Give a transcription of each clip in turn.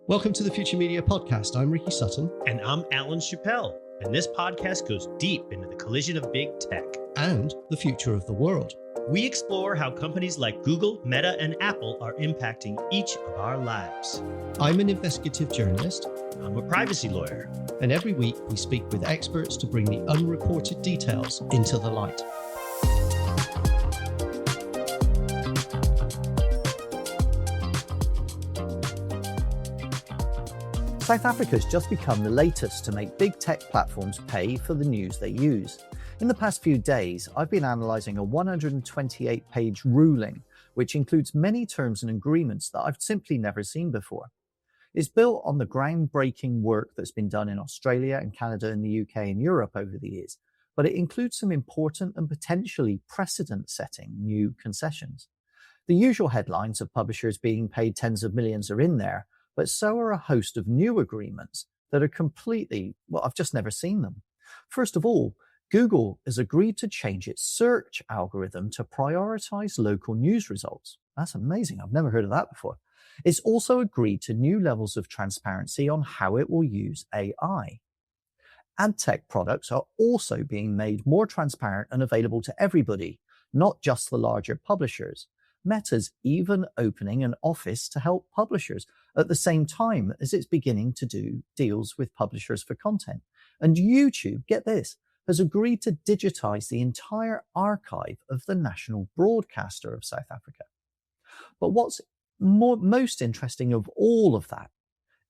Welcome to the Future Media Podcast. I'm Ricky Sutton. And I'm Alan Chappell. And this podcast goes deep into the collision of big tech and the future of the world. We explore how companies like Google, Meta, and Apple are impacting each of our lives. I'm an investigative journalist. I'm a privacy lawyer. And every week we speak with experts to bring the unreported details into the light. South Africa's just become the latest to make big tech platforms pay for the news they use. In the past few days, I've been analysing a 128-page ruling, which includes many terms and agreements that I've simply never seen before. It's built on the groundbreaking work that's been done in Australia and Canada and the UK and Europe over the years, but it includes some important and potentially precedent-setting new concessions. The usual headlines of publishers being paid tens of millions are in there, but so are a host of new agreements that are completely, well, I've just never seen them. First of all, Google has agreed to change its search algorithm to prioritise local news results. That's amazing. I've never heard of that before. It's also agreed to new levels of transparency on how it will use AI. Ad tech products are also being made more transparent and available to everybody, not just the larger publishers. Meta's even opening an office to help publishers at the same time as it's beginning to do deals with publishers for content. And YouTube, get this, has agreed to digitise the entire archive of the national broadcaster of South Africa. But what's most interesting of all of that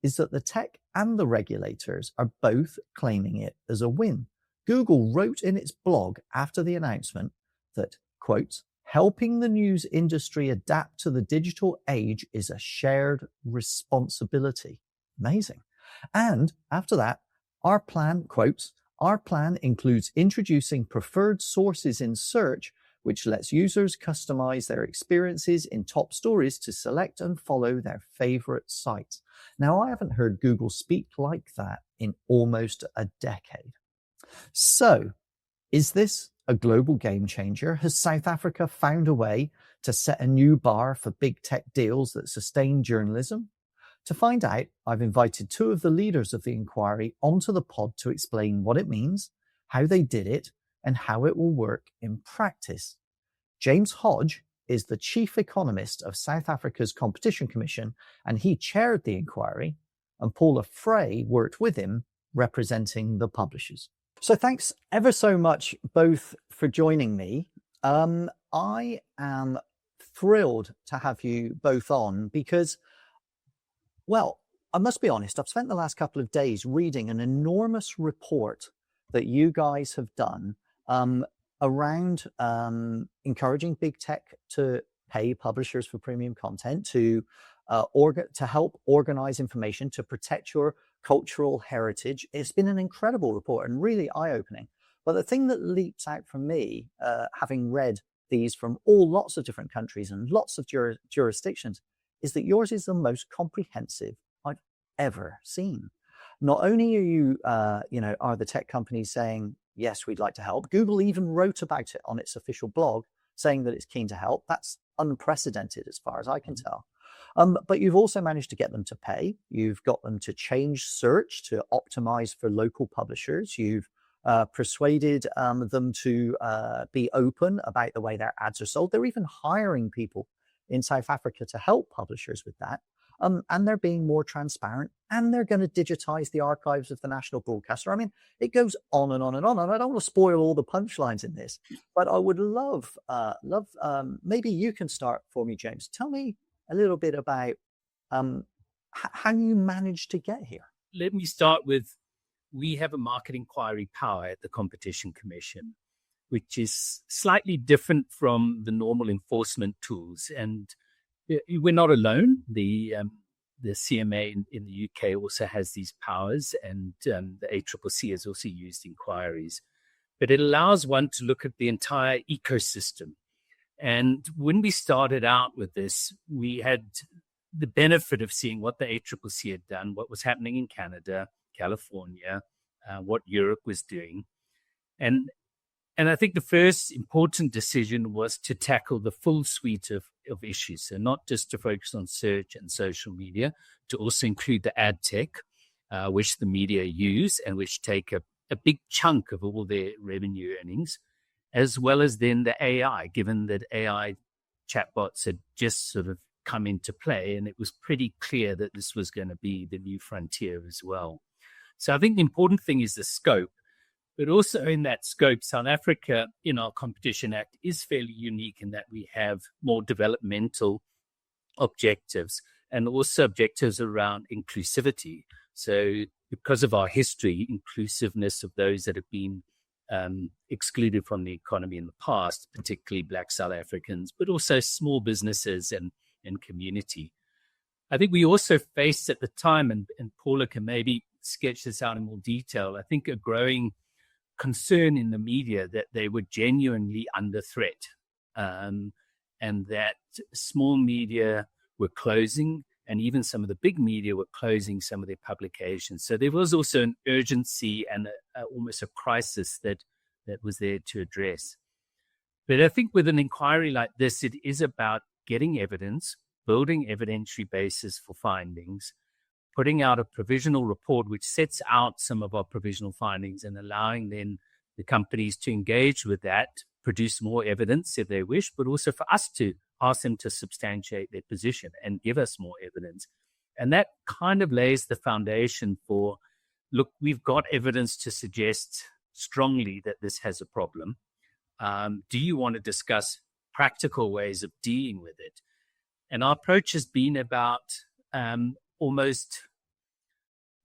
is that the tech and the regulators are both claiming it as a win. Google wrote in its blog after the announcement that, quote, helping the news industry adapt to the digital age is a shared responsibility. Amazing. And after that, our plan, quotes, our plan includes introducing preferred sources in search, which lets users customize their experiences in top stories to select and follow their favorite sites. Now, I haven't heard Google speak like that in almost a decade. So, is this a global game changer? Has South Africa found a way to set a new bar for big tech deals that sustain journalism? To find out, I've invited two of the leaders of the inquiry onto the pod to explain what it means, how they did it, and how it will work in practice. James Hodge is the chief economist of South Africa's Competition Commission, and he chaired the inquiry, and Paula Frey worked with him representing the publishers. So thanks ever so much both for joining me. I am thrilled to have you both on because, well, I must be honest, I've spent the last couple of days reading an enormous report that you guys have done around encouraging big tech to pay publishers for premium content, to help organize information, to protect your cultural heritage. It's been an incredible report and really eye-opening. But the thing that leaps out from me, having read these from lots of different countries and lots of jurisdictions, is that yours is the most comprehensive I've ever seen. Not only are you, are the tech companies saying, yes, we'd like to help. Google even wrote about it on its official blog, saying that it's keen to help. That's unprecedented as far as I can tell. But you've also managed to get them to pay. You've got them to change search to optimize for local publishers. You've persuaded them to be open about the way their ads are sold. They're even hiring people in South Africa to help publishers with that. And they're being more transparent, and they're going to digitize the archives of the national broadcaster. I mean, it goes on and on and on. And I don't want to spoil all the punchlines in this, but I would love, maybe you can start for me, James. Tell me a little bit about how you managed to get here. Let me start with, we have a market inquiry power at the Competition Commission, which is slightly different from the normal enforcement tools. And we're not alone. The CMA in the UK also has these powers, and the ACCC has also used inquiries. But it allows one to look at the entire ecosystem. And when we started out with this, we had the benefit of seeing what the ACCC had done, what was happening in Canada, California, what Europe was doing. And And I think the first important decision was to tackle the full suite of issues. So not just to focus on search and social media, to also include the ad tech, which the media use and which take a big chunk of all their revenue earnings, as well as then the AI, given that AI chatbots had just sort of come into play. And it was pretty clear that this was going to be the new frontier as well. So I think the important thing is the scope. But also in that scope, South Africa, in our Competition Act, is fairly unique in that we have more developmental objectives and also objectives around inclusivity. So because of our history, inclusiveness of those that have been excluded from the economy in the past, particularly Black South Africans, but also small businesses and community. I think we also faced at the time, and Paula can maybe sketch this out in more detail, I think a growing concern in the media that they were genuinely under threat, and that small media were closing, and even some of the big media were closing some of their publications. So there was also an urgency and almost a crisis that was there to address. But I think with an inquiry like this, it is about getting evidence, building evidentiary basis for findings, putting out a provisional report which sets out some of our provisional findings and allowing then the companies to engage with that, produce more evidence if they wish, but also for us to ask them to substantiate their position and give us more evidence. And that kind of lays the foundation for, look, we've got evidence to suggest strongly that this has a problem. Do you want to discuss practical ways of dealing with it? And our approach has been about almost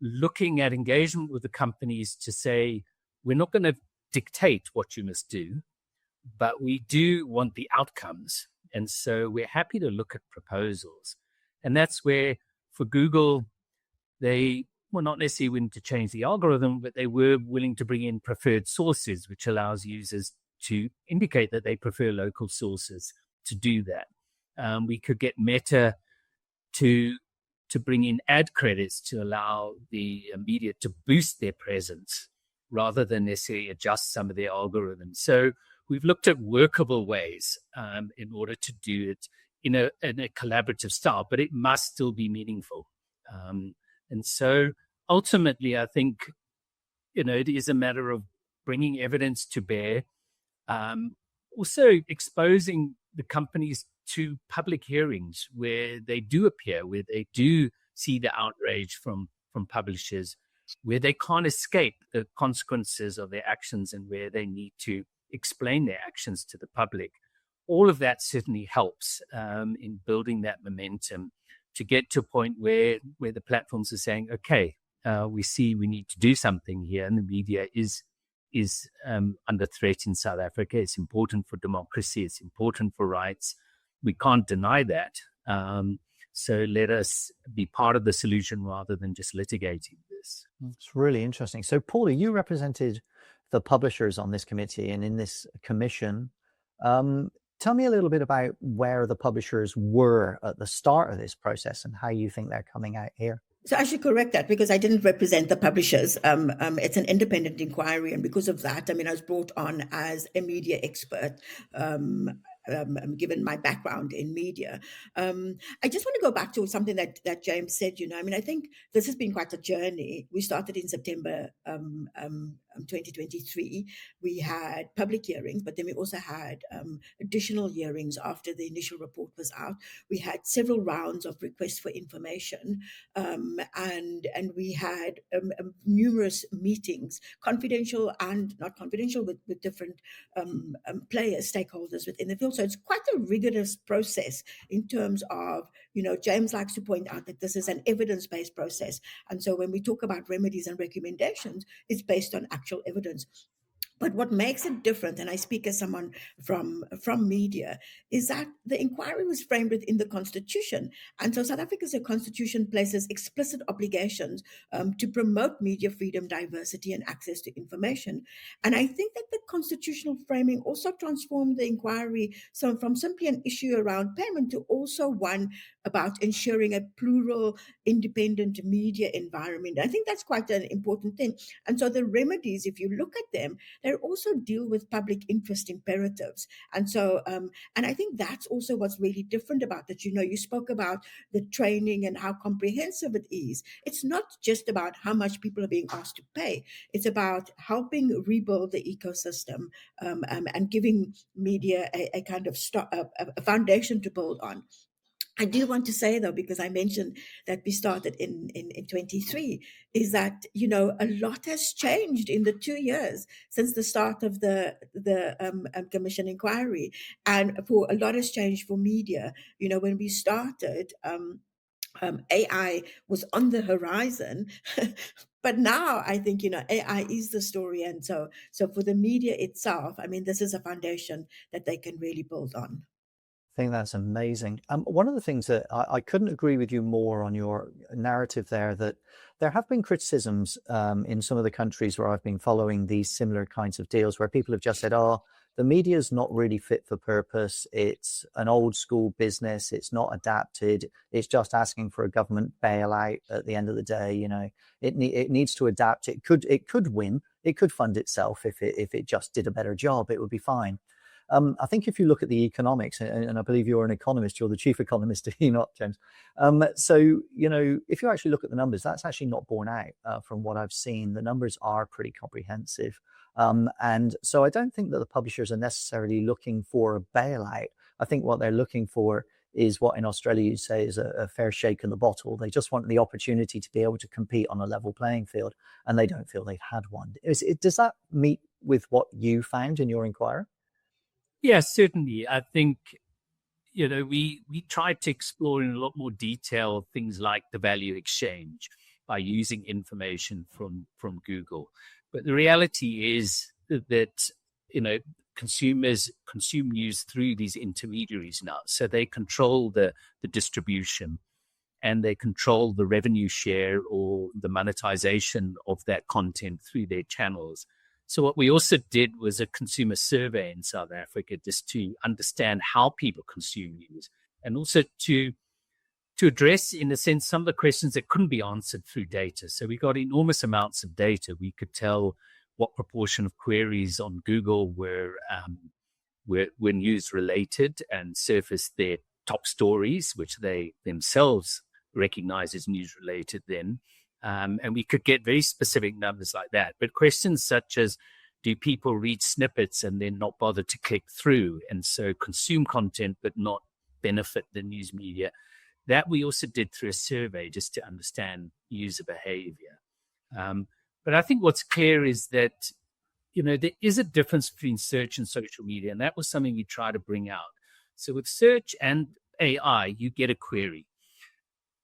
looking at engagement with the companies to say, we're not going to dictate what you must do, but we do want the outcomes. And so we're happy to look at proposals. And that's where, for Google, they were not necessarily willing to change the algorithm, but they were willing to bring in preferred sources, which allows users to indicate that they prefer local sources to do that. We could get Meta to bring in ad credits to allow the media to boost their presence rather than necessarily adjust some of their algorithms. So we've looked at workable ways in order to do it in a collaborative style, but it must still be meaningful. And so ultimately, I think, it is a matter of bringing evidence to bear, also exposing the companies to public hearings where they do appear, where they do see the outrage from publishers, where they can't escape the consequences of their actions and where they need to explain their actions to the public. All of that certainly helps in building that momentum to get to a point where the platforms are saying, okay, we see we need to do something here, and the media is under threat in South Africa. It's important for democracy. It's important for rights. We can't deny that. So let us be part of the solution rather than just litigating this. It's really interesting. So, Paula, you represented the publishers on this committee and in this commission. Tell me a little bit about where the publishers were at the start of this process and how you think they're coming out here. So I should correct that because I didn't represent the publishers. It's an independent inquiry. And because of that, I was brought on as a media expert, given my background in media. I just want to go back to something that James said. I think this has been quite a journey. We started in September 2023. We had public hearings, but then we also had additional hearings after the initial report was out. We had several rounds of requests for information, and we had numerous meetings, confidential and not confidential, with different players, stakeholders within the field. So it's quite a rigorous process in terms of, James likes to point out that this is an evidence-based process. And so when we talk about remedies and recommendations, it's based on actual evidence. But what makes it different, and I speak as someone from media, is that the inquiry was framed within the Constitution. And so South Africa's Constitution places explicit obligations to promote media freedom, diversity, and access to information. And I think that the constitutional framing also transformed the inquiry from simply an issue around payment to also one about ensuring a plural, independent media environment. I think that's quite an important thing. And so the remedies, if you look at them, they also deal with public interest imperatives. And so, and I think that's also what's really different about it. You spoke about the training and how comprehensive it is. It's not just about how much people are being asked to pay. It's about helping rebuild the ecosystem, and giving media a kind of a foundation to build on. I do want to say, though, because I mentioned that we started in 23, is that, a lot has changed in the 2 years since the start of the commission inquiry. And for a lot has changed for media. When we started, AI was on the horizon. But now I think, AI is the story. And so for the media itself, I mean, this is a foundation that they can really build on. I think that's amazing. One of the things that I couldn't agree with you more on your narrative there, that there have been criticisms in some of the countries where I've been following these similar kinds of deals, where people have just said, oh, the media is not really fit for purpose. It's an old school business. It's not adapted. It's just asking for a government bailout at the end of the day. It needs to adapt. It could win. It could fund itself if it just did a better job. It would be fine. I think if you look at the economics, and I believe you're an economist, you're the chief economist, are you not, James? So, if you actually look at the numbers, that's actually not borne out from what I've seen. The numbers are pretty comprehensive. And so I don't think that the publishers are necessarily looking for a bailout. I think what they're looking for is what in Australia you say is a fair shake in the bottle. They just want the opportunity to be able to compete on a level playing field, and they don't feel they've had one. Does that meet with what you found in your inquiry? Yes, certainly. I think, we tried to explore in a lot more detail things like the value exchange by using information from Google. But the reality is that, consumers consume news through these intermediaries now. So they control the distribution, and they control the revenue share or the monetization of that content through their channels. So what we also did was a consumer survey in South Africa, just to understand how people consume news, and also to address, in a sense, some of the questions that couldn't be answered through data. So we got enormous amounts of data. We could tell what proportion of queries on Google were news related and surfaced their top stories, which they themselves recognize as news related then. And we could get very specific numbers like that. But questions such as, do people read snippets and then not bother to click through, and so consume content but not benefit the news media? That we also did through a survey, just to understand user behavior. But I think what's clear is that, there is a difference between search and social media, and that was something we try to bring out. So with search and AI, you get a query.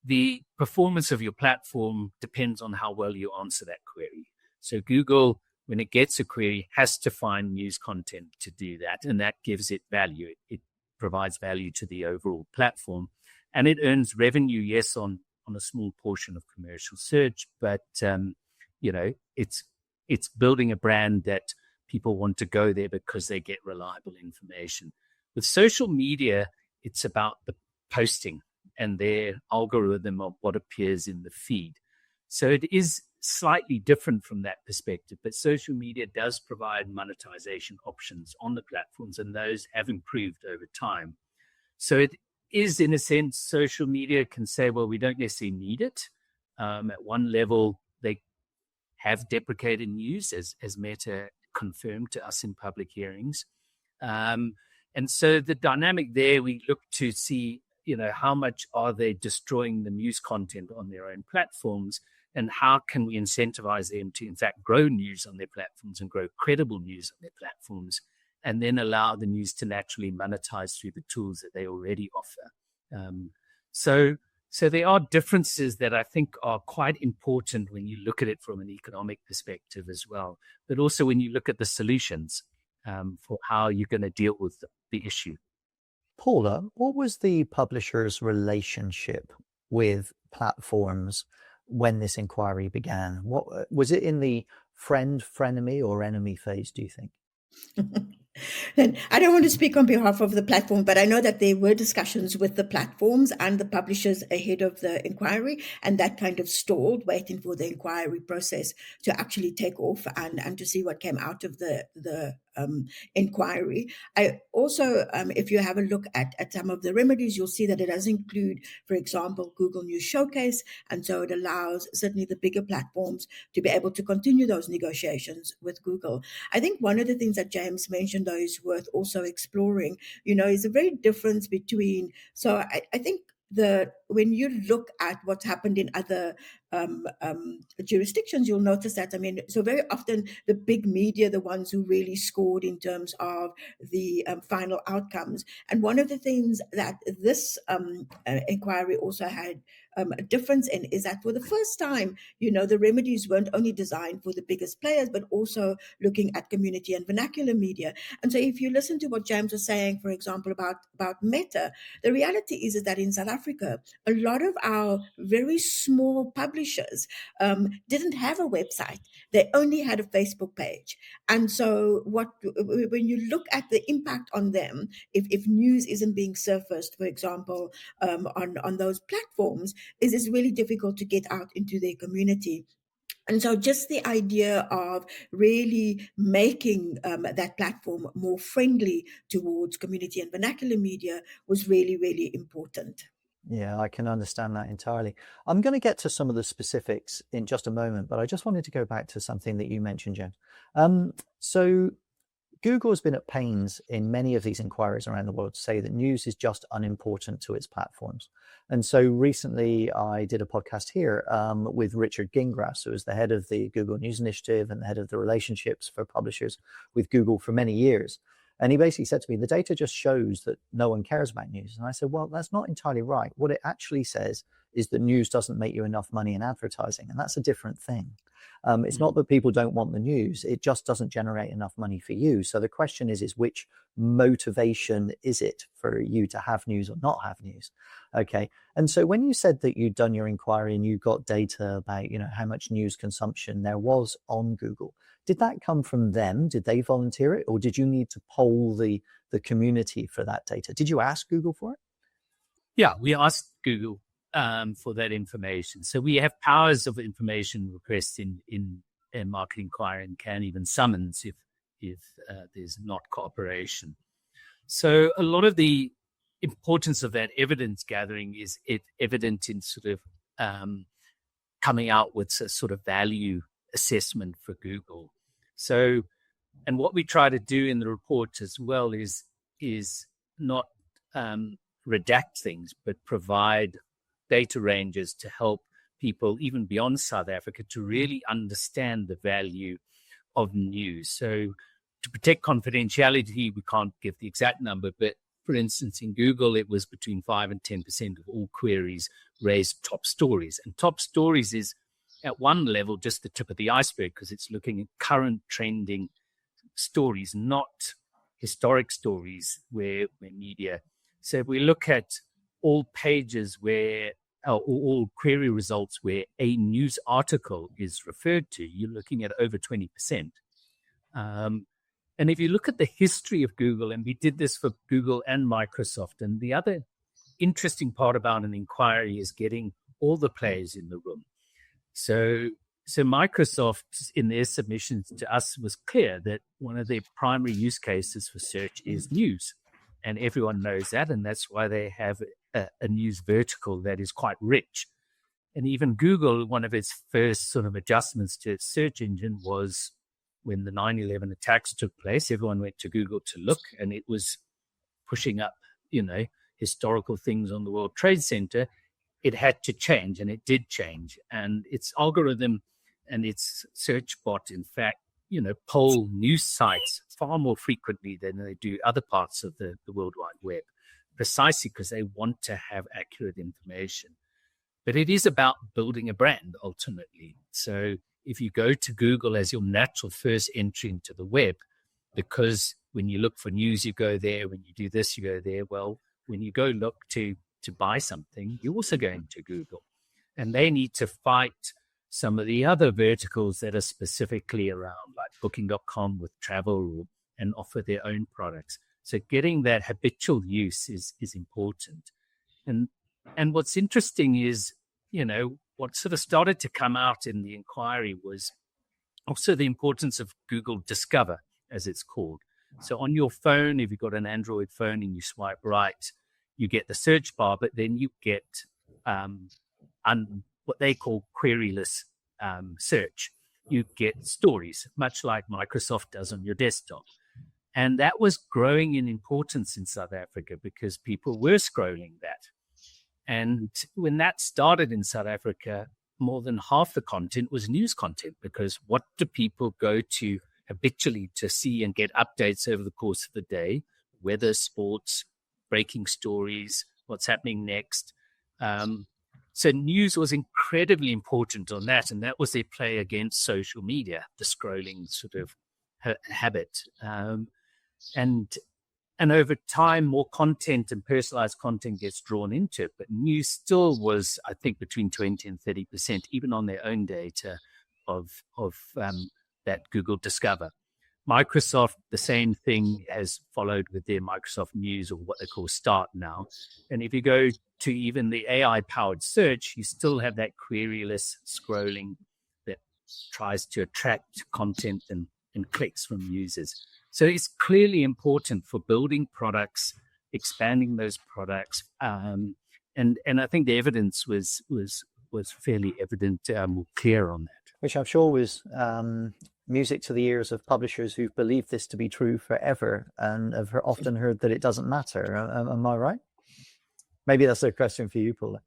The performance of your platform depends on how well you answer that query. So Google, when it gets a query, has to find news content to do that, and that gives it value. It provides value to the overall platform, and it earns revenue, yes, on a small portion of commercial search, but it's building a brand that people want to go there because they get reliable information. With social media, it's about the posting and their algorithm of what appears in the feed. So it is slightly different from that perspective, but social media does provide monetization options on the platforms, and those have improved over time. So it is, in a sense, social media can say, well, we don't necessarily need it. At one level, they have deprecated news, as Meta confirmed to us in public hearings. And so the dynamic there, we look to see, how much are they destroying the news content on their own platforms, and how can we incentivize them to, in fact, grow news on their platforms and grow credible news on their platforms, and then allow the news to naturally monetize through the tools that they already offer. So there are differences that I think are quite important when you look at it from an economic perspective as well, but also when you look at the solutions for how you're going to deal with the issue. Paula, what was the publisher's relationship with platforms when this inquiry began? What was it, in the friend, frenemy, or enemy phase, do you think? Then I don't want to speak on behalf of the platform, but I know that there were discussions with the platforms and the publishers ahead of the inquiry, and that kind of stalled, waiting for the inquiry process to actually take off and to see what came out of the inquiry. I also, if you have a look at some of the remedies, you'll see that it does include, for example, Google News Showcase, and so it allows certainly the bigger platforms to be able to continue those negotiations with Google. I think one of the things that James mentioned, though, is worth also exploring, is a very difference between, so I think when you look at what's happened in other jurisdictions, you'll notice that, so very often the big media, the ones who really scored in terms of the final outcomes. And one of the things that this inquiry also had a difference in is that for the first time, the remedies weren't only designed for the biggest players, but also looking at community and vernacular media. And so if you listen to what James was saying, for example, about Meta, the reality is that in South Africa, a lot of our very small publishers didn't have a website. They only had a Facebook page. And so when you look at the impact on them, if news isn't being surfaced, for example, on those platforms, it's really difficult to get out into their community. And so just the idea of really making that platform more friendly towards community and vernacular media was really, really important. Yeah, I can understand that entirely. I'm going to get to some of the specifics in just a moment, but I just wanted to go back to something that you mentioned, James. So Google has been at pains in many of these inquiries around the world to say that news is just unimportant to its platforms. And so recently I did a podcast here with Richard Gingras, who is the head of the Google News Initiative and the head of the relationships for publishers with Google for many years. And he basically said to me, the data just shows that no one cares about news. And I said, well, that's not entirely right. What it actually says is that news doesn't make you enough money in advertising. And that's a different thing. It's not that people don't want the news. It just doesn't generate enough money for you. So the question is which motivation is it for you to have news or not have news? Okay. And so when you said that you'd done your inquiry and you got data about, how much news consumption there was on Google, did that come from them? Did they volunteer it? Or did you need to poll the community for that data? Did you ask Google for it? Yeah, we asked Google for that information. So we have powers of information requests in market inquiry and can even summons if there's not cooperation. So a lot of the importance of that evidence gathering is evident in sort of coming out with a sort of value assessment for Google. So, and what we try to do in the report as well is not redact things, but provide data ranges to help people even beyond South Africa to really understand the value of news. So to protect confidentiality, we can't give the exact number, but for instance, in Google, it was between 5 and 10% of all queries raised top stories. And top stories is at one level just the tip of the iceberg because it's looking at current trending stories, not historic stories where media. So if we look at all pages where, or all query results where a news article is referred to, you're looking at over 20%. And if you look at the history of Google, and we did this for Google and Microsoft, and the other interesting part about an inquiry is getting all the players in the room. So Microsoft, in their submissions to us, was clear that one of their primary use cases for search is news. And everyone knows that, and that's why they have a news vertical that is quite rich. And even Google, one of its first sort of adjustments to its search engine was when the 9/11 attacks took place, everyone went to Google to look, and it was pushing up, historical things on the World Trade Center. It had to change, and it did change. And its algorithm and its search bot, in fact, poll news sites far more frequently than they do other parts of the World Wide Web, precisely because they want to have accurate information. But it is about building a brand, ultimately. So if you go to Google as your natural first entry into the web, because when you look for news, you go there. When you do this, you go there. Well, when you go look to buy something, you're also going to Google. And they need to fight some of the other verticals that are specifically around, like Booking.com with travel, or and offer their own products. So getting that habitual use is important. And what's interesting is, what sort of started to come out in the inquiry was also the importance of Google Discover, as it's called. So on your phone, if you've got an Android phone and you swipe right, you get the search bar, but then you get what they call queryless search. You get stories, much like Microsoft does on your desktop. And that was growing in importance in South Africa because people were scrolling that. And when that started in South Africa, more than half the content was news content, because what do people go to habitually to see and get updates over the course of the day? Weather, sports, breaking stories, what's happening next. So news was incredibly important on that, and that was their play against social media, the scrolling sort of habit. And over time, more content and personalized content gets drawn into it. But news still was, I think, between 20 and 30%, even on their own data of that Google Discover. Microsoft, the same thing has followed with their Microsoft News, or what they call Start now. And if you go to even the AI-powered search, you still have that queryless scrolling that tries to attract content and clicks from users. So it's clearly important for building products, expanding those products, and I think the evidence was fairly evident, clear on that. Which I'm sure was music to the ears of publishers who've believed this to be true forever and have often heard that it doesn't matter. Am I right? Maybe that's a question for you, Paula.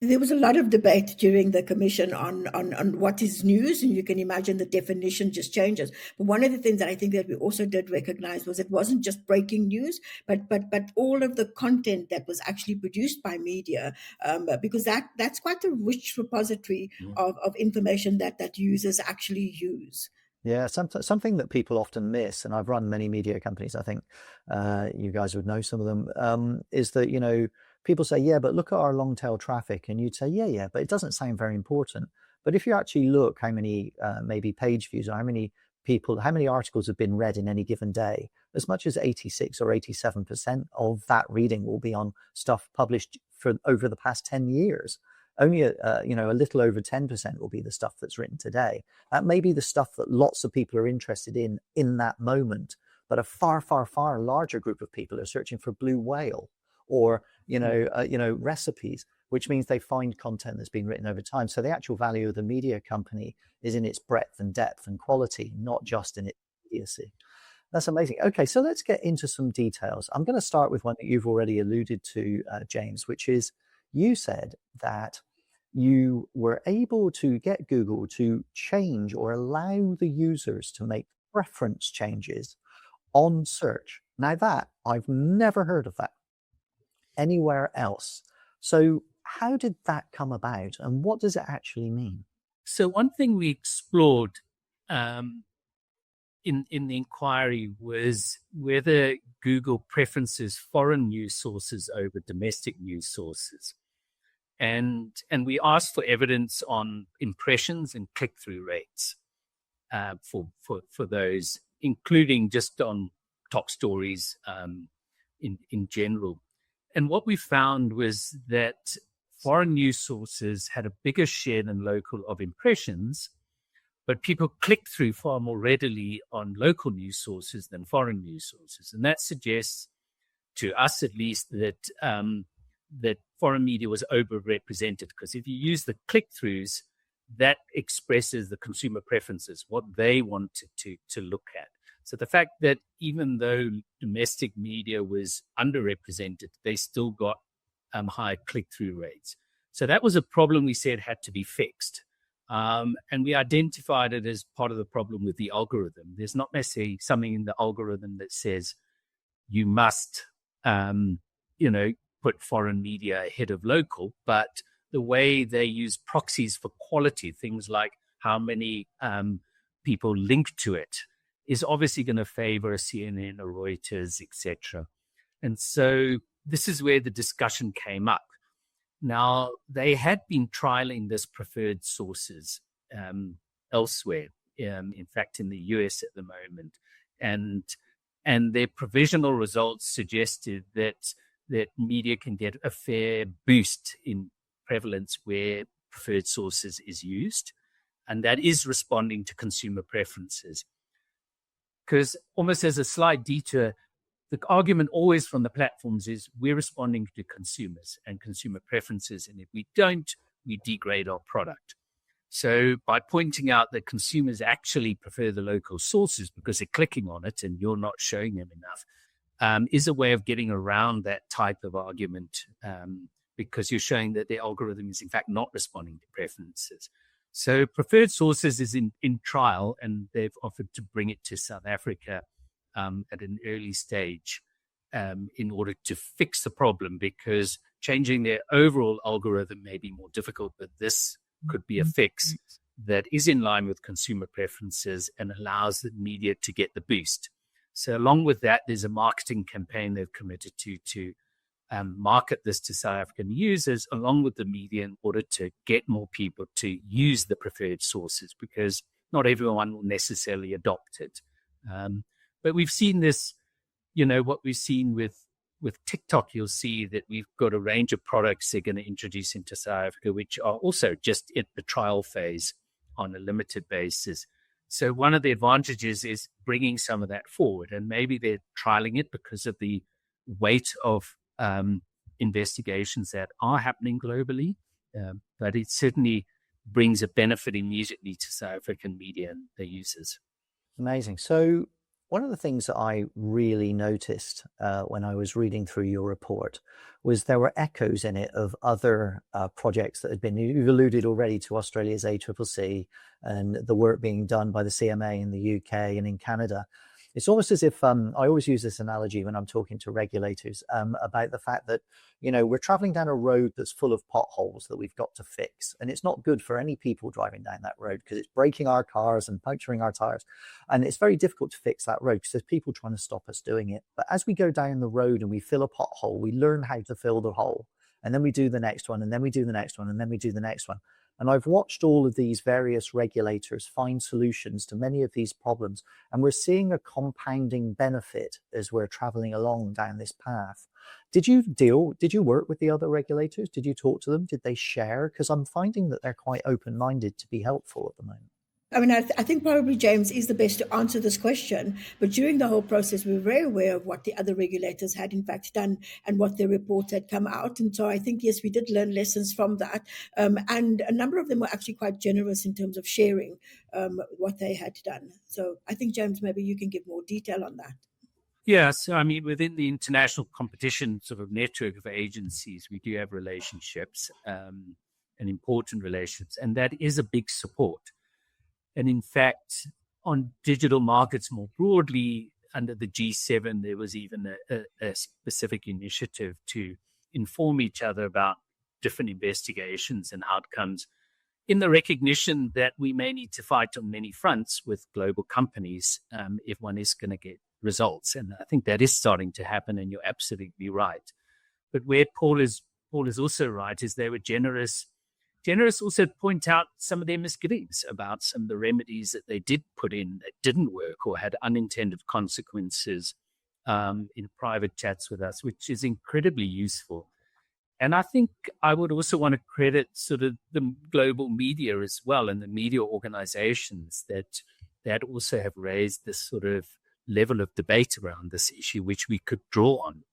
There was a lot of debate during the commission on what is news, and you can imagine the definition just changes. But one of the things that I think that we also did recognize was it wasn't just breaking news, but all of the content that was actually produced by media, because that's quite a rich repository of information that users actually use. Yeah, something that people often miss, and I've run many media companies, I think you guys would know some of them, is that, people say, yeah, but look at our long tail traffic. And you'd say, yeah, but it doesn't sound very important. But if you actually look how many maybe page views, or how many articles have been read in any given day, as much as 86 or 87% of that reading will be on stuff published for over the past 10 years. Only a little over 10% will be the stuff that's written today. That may be the stuff that lots of people are interested in that moment, but a far, far, far larger group of people are searching for blue whale or recipes, which means they find content that's been written over time. So the actual value of the media company is in its breadth and depth and quality, not just in its immediacy. That's amazing. Okay, so let's get into some details. I'm going to start with one that you've already alluded to, James, which is you said that you were able to get Google to change or allow the users to make preference changes on search. Now that I've never heard of that anywhere else. So how did that come about, and what does it actually mean? So one thing we explored in the inquiry was whether Google preferences foreign news sources over domestic news sources. And we asked for evidence on impressions and click-through rates for those, including just on top stories in general. And what we found was that foreign news sources had a bigger share than local of impressions, but people click through far more readily on local news sources than foreign news sources. And that suggests, to us at least, that that foreign media was overrepresented, because if you use the click-throughs, that expresses the consumer preferences, what they wanted to look at. So the fact that even though domestic media was underrepresented, they still got high click-through rates. So that was a problem we said had to be fixed. And we identified it as part of the problem with the algorithm. There's not necessarily something in the algorithm that says you must, put foreign media ahead of local, but the way they use proxies for quality, things like how many people link to it, is obviously going to favor a CNN or Reuters, etc. And so this is where the discussion came up. Now, they had been trialing this preferred sources elsewhere, in fact, in the US at the moment. And And their provisional results suggested that media can get a fair boost in prevalence where preferred sources is used. And that is responding to consumer preferences. Because almost as a slight detour, the argument always from the platforms is we're responding to consumers and consumer preferences. And if we don't, we degrade our product. So by pointing out that consumers actually prefer the local sources because they're clicking on it and you're not showing them enough, is a way of getting around that type of argument, because you're showing that the algorithm is in fact not responding to preferences. So preferred sources is in trial, and they've offered to bring it to South Africa at an early stage in order to fix the problem, because changing their overall algorithm may be more difficult, but this could be a fix that is in line with consumer preferences and allows the media to get the boost. So along with that, there's a marketing campaign they've committed to market this to South African users along with the media in order to get more people to use the preferred sources, because not everyone will necessarily adopt it. But we've seen this, what we've seen with TikTok, you'll see that we've got a range of products they're going to introduce into South Africa, which are also just at the trial phase on a limited basis. So one of the advantages is bringing some of that forward, and maybe they're trialing it because of the weight of investigations that are happening globally. But it certainly brings a benefit immediately to South African media and their users. Amazing. So one of the things that I really noticed when I was reading through your report was there were echoes in it of other projects that had been, you've alluded already to Australia's ACCC and the work being done by the CMA in the UK and in Canada. It's almost as if I always use this analogy when I'm talking to regulators about the fact that, we're traveling down a road that's full of potholes that we've got to fix. And it's not good for any people driving down that road because it's breaking our cars and puncturing our tires. And it's very difficult to fix that road because there's people trying to stop us doing it. But as we go down the road and we fill a pothole, we learn how to fill the hole. And then we do the next one, and then we do the next one, and then we do the next one. And I've watched all of these various regulators find solutions to many of these problems. And we're seeing a compounding benefit as we're traveling along down this path. Did you work with the other regulators? Did you talk to them? Did they share? Because I'm finding that they're quite open-minded to be helpful at the moment. I mean, I think probably James is the best to answer this question. But during the whole process, we were very aware of what the other regulators had in fact done and what their report had come out. And so I think, yes, we did learn lessons from that. And a number of them were actually quite generous in terms of sharing what they had done. So I think, James, maybe you can give more detail on that. Yeah, so I mean, within the international competition sort of network of agencies, we do have relationships and important relationships, and that is a big support. And in fact, on digital markets more broadly, under the G7, there was even a specific initiative to inform each other about different investigations and outcomes, in the recognition that we may need to fight on many fronts with global companies if one is going to get results. And I think that is starting to happen, and you're absolutely right. But where Paul is also right is they were generous also point out some of their misgivings about some of the remedies that they did put in that didn't work or had unintended consequences in private chats with us, which is incredibly useful. And I think I would also want to credit sort of the global media as well, and the media organizations that also have raised this sort of level of debate around this issue, which we could draw on.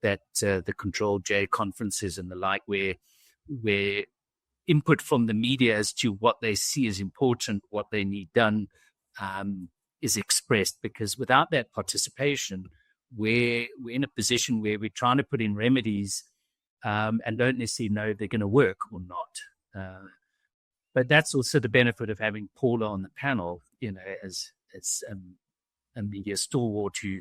The Control J conferences and the like, where input from the media as to what they see as important, what they need done, is expressed. Because without that participation, we're in a position where we're trying to put in remedies and don't necessarily know if they're going to work or not. But that's also the benefit of having Paula on the panel, as a media stalwart who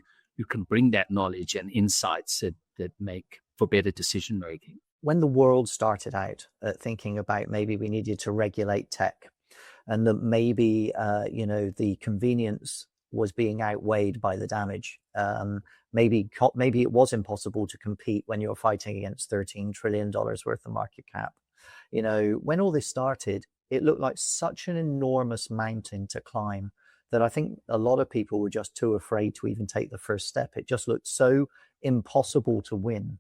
can bring that knowledge and insights that make for better decision making. When the world started out thinking about maybe we needed to regulate tech, and that maybe the convenience was being outweighed by the damage, maybe it was impossible to compete when you're fighting against $13 trillion worth of market cap. When all this started, it looked like such an enormous mountain to climb that I think a lot of people were just too afraid to even take the first step. It just looked so impossible to win.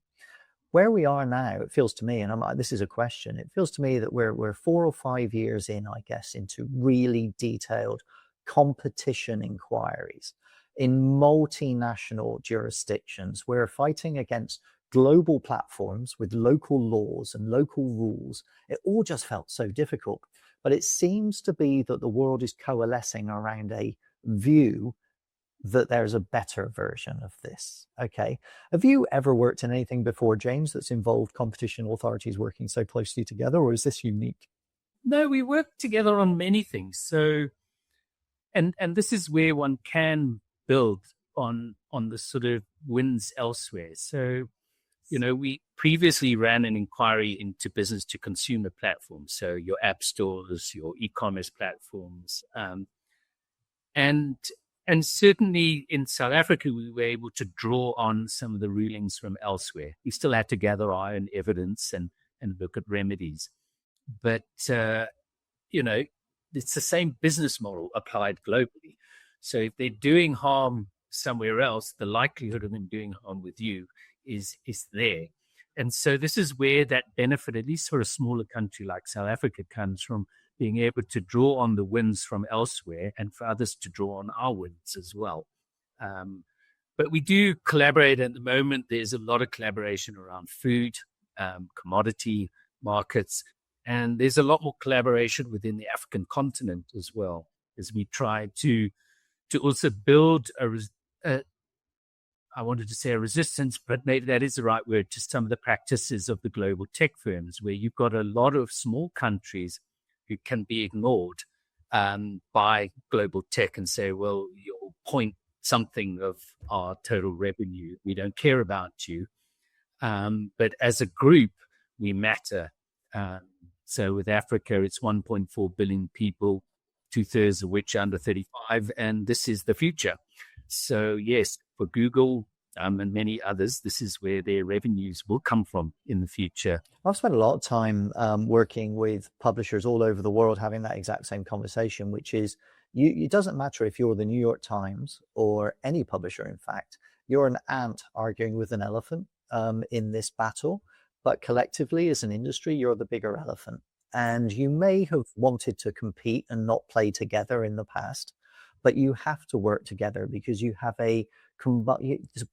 Where we are now, it feels to me, and this is a question, it feels to me that we're 4 or 5 years in, I guess, into really detailed competition inquiries in multinational jurisdictions. We're fighting against global platforms with local laws and local rules. It all just felt so difficult. But it seems to be that the world is coalescing around a view that there's a better version of this. Okay. Have you ever worked in anything before, James, that's involved competition authorities working so closely together, or is this unique? No, we work together on many things. So, and this is where one can build on the sort of wins elsewhere. So, we previously ran an inquiry into business to consumer platforms. So your app stores, your e-commerce platforms, and certainly in South Africa, we were able to draw on some of the rulings from elsewhere. We still had to gather our own evidence and look at remedies. But, it's the same business model applied globally. So if they're doing harm somewhere else, the likelihood of them doing harm with you is there. And so this is where that benefit, at least for a smaller country like South Africa, comes from being able to draw on the wins from elsewhere and for others to draw on our wins as well. But we do collaborate at the moment. There's a lot of collaboration around food, commodity markets, and there's a lot more collaboration within the African continent as well, as we try to also build I wanted to say a resistance, but maybe that is the right word, to some of the practices of the global tech firms, where you've got a lot of small countries who can be ignored by global tech and say, well, you'll point something of our total revenue. We don't care about you. But as a group, we matter. So with Africa, it's 1.4 billion people, 2/3 of which are under 35, and this is the future. So yes, for Google and many others, this is where their revenues will come from in the future. I've spent a lot of time working with publishers all over the world having that exact same conversation, which is it doesn't matter if you're the New York Times or any publisher, in fact, you're an ant arguing with an elephant in this battle, but collectively as an industry, you're the bigger elephant. And you may have wanted to compete and not play together in the past, but you have to work together because you have the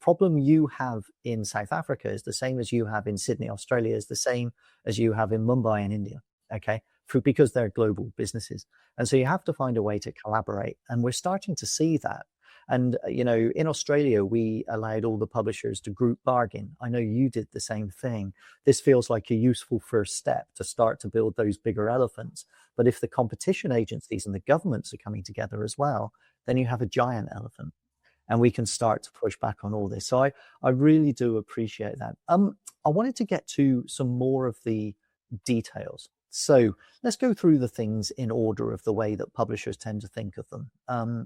problem you have in South Africa is the same as you have in Sydney, Australia, is the same as you have in Mumbai in India, okay? Because they're global businesses. And so you have to find a way to collaborate. And we're starting to see that. And, in Australia, we allowed all the publishers to group bargain. I know you did the same thing. This feels like a useful first step to start to build those bigger elephants. But if the competition agencies and the governments are coming together as well, then you have a giant elephant. And we can start to push back on all this. So I really do appreciate that. I wanted to get to some more of the details. So let's go through the things in order of the way that publishers tend to think of them.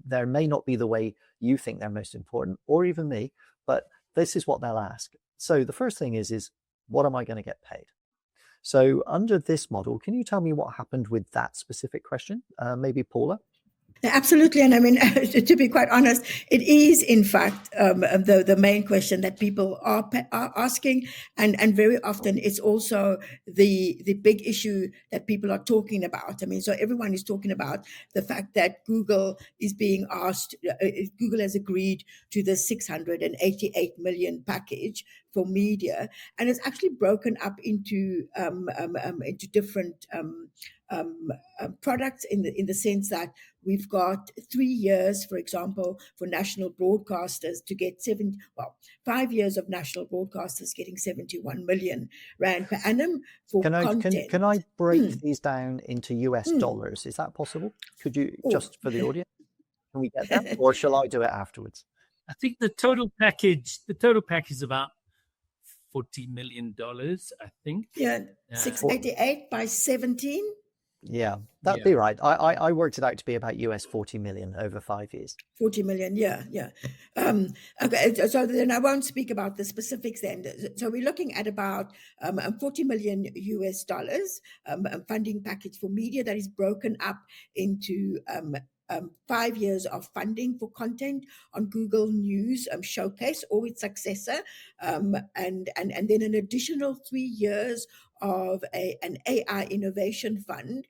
There may not be the way you think they're most important, or even me, but this is what they'll ask. So the first thing is what am I going to get paid? So under this model, can you tell me what happened with that specific question? Maybe Paula? Absolutely. And I mean, to be quite honest, it is, in fact, the main question that people are asking. And very often it's also the big issue that people are talking about. I mean, so everyone is talking about the fact that Google is being asked, Google has agreed to the 688 million package for media. And it's actually broken up into different products in the sense that we've got 3 years, for example, for national broadcasters to get 5 years of national broadcasters getting 71 million rand per annum for content. Can I break these down into US dollars? Is that possible? Could you, just for the audience, can we get that? Or shall I do it afterwards? I think the total package is about $40 million, I think. Yeah, 688 by 17. Yeah, that'd be right. I worked it out to be about US 40 million over 5 years. 40 million, yeah. Okay, so then I won't speak about the specifics then. So we're looking at about 40 million US dollars funding package for media that is broken up into 5 years of funding for content on Google News Showcase or its successor, and then an additional 3 years of an AI innovation fund.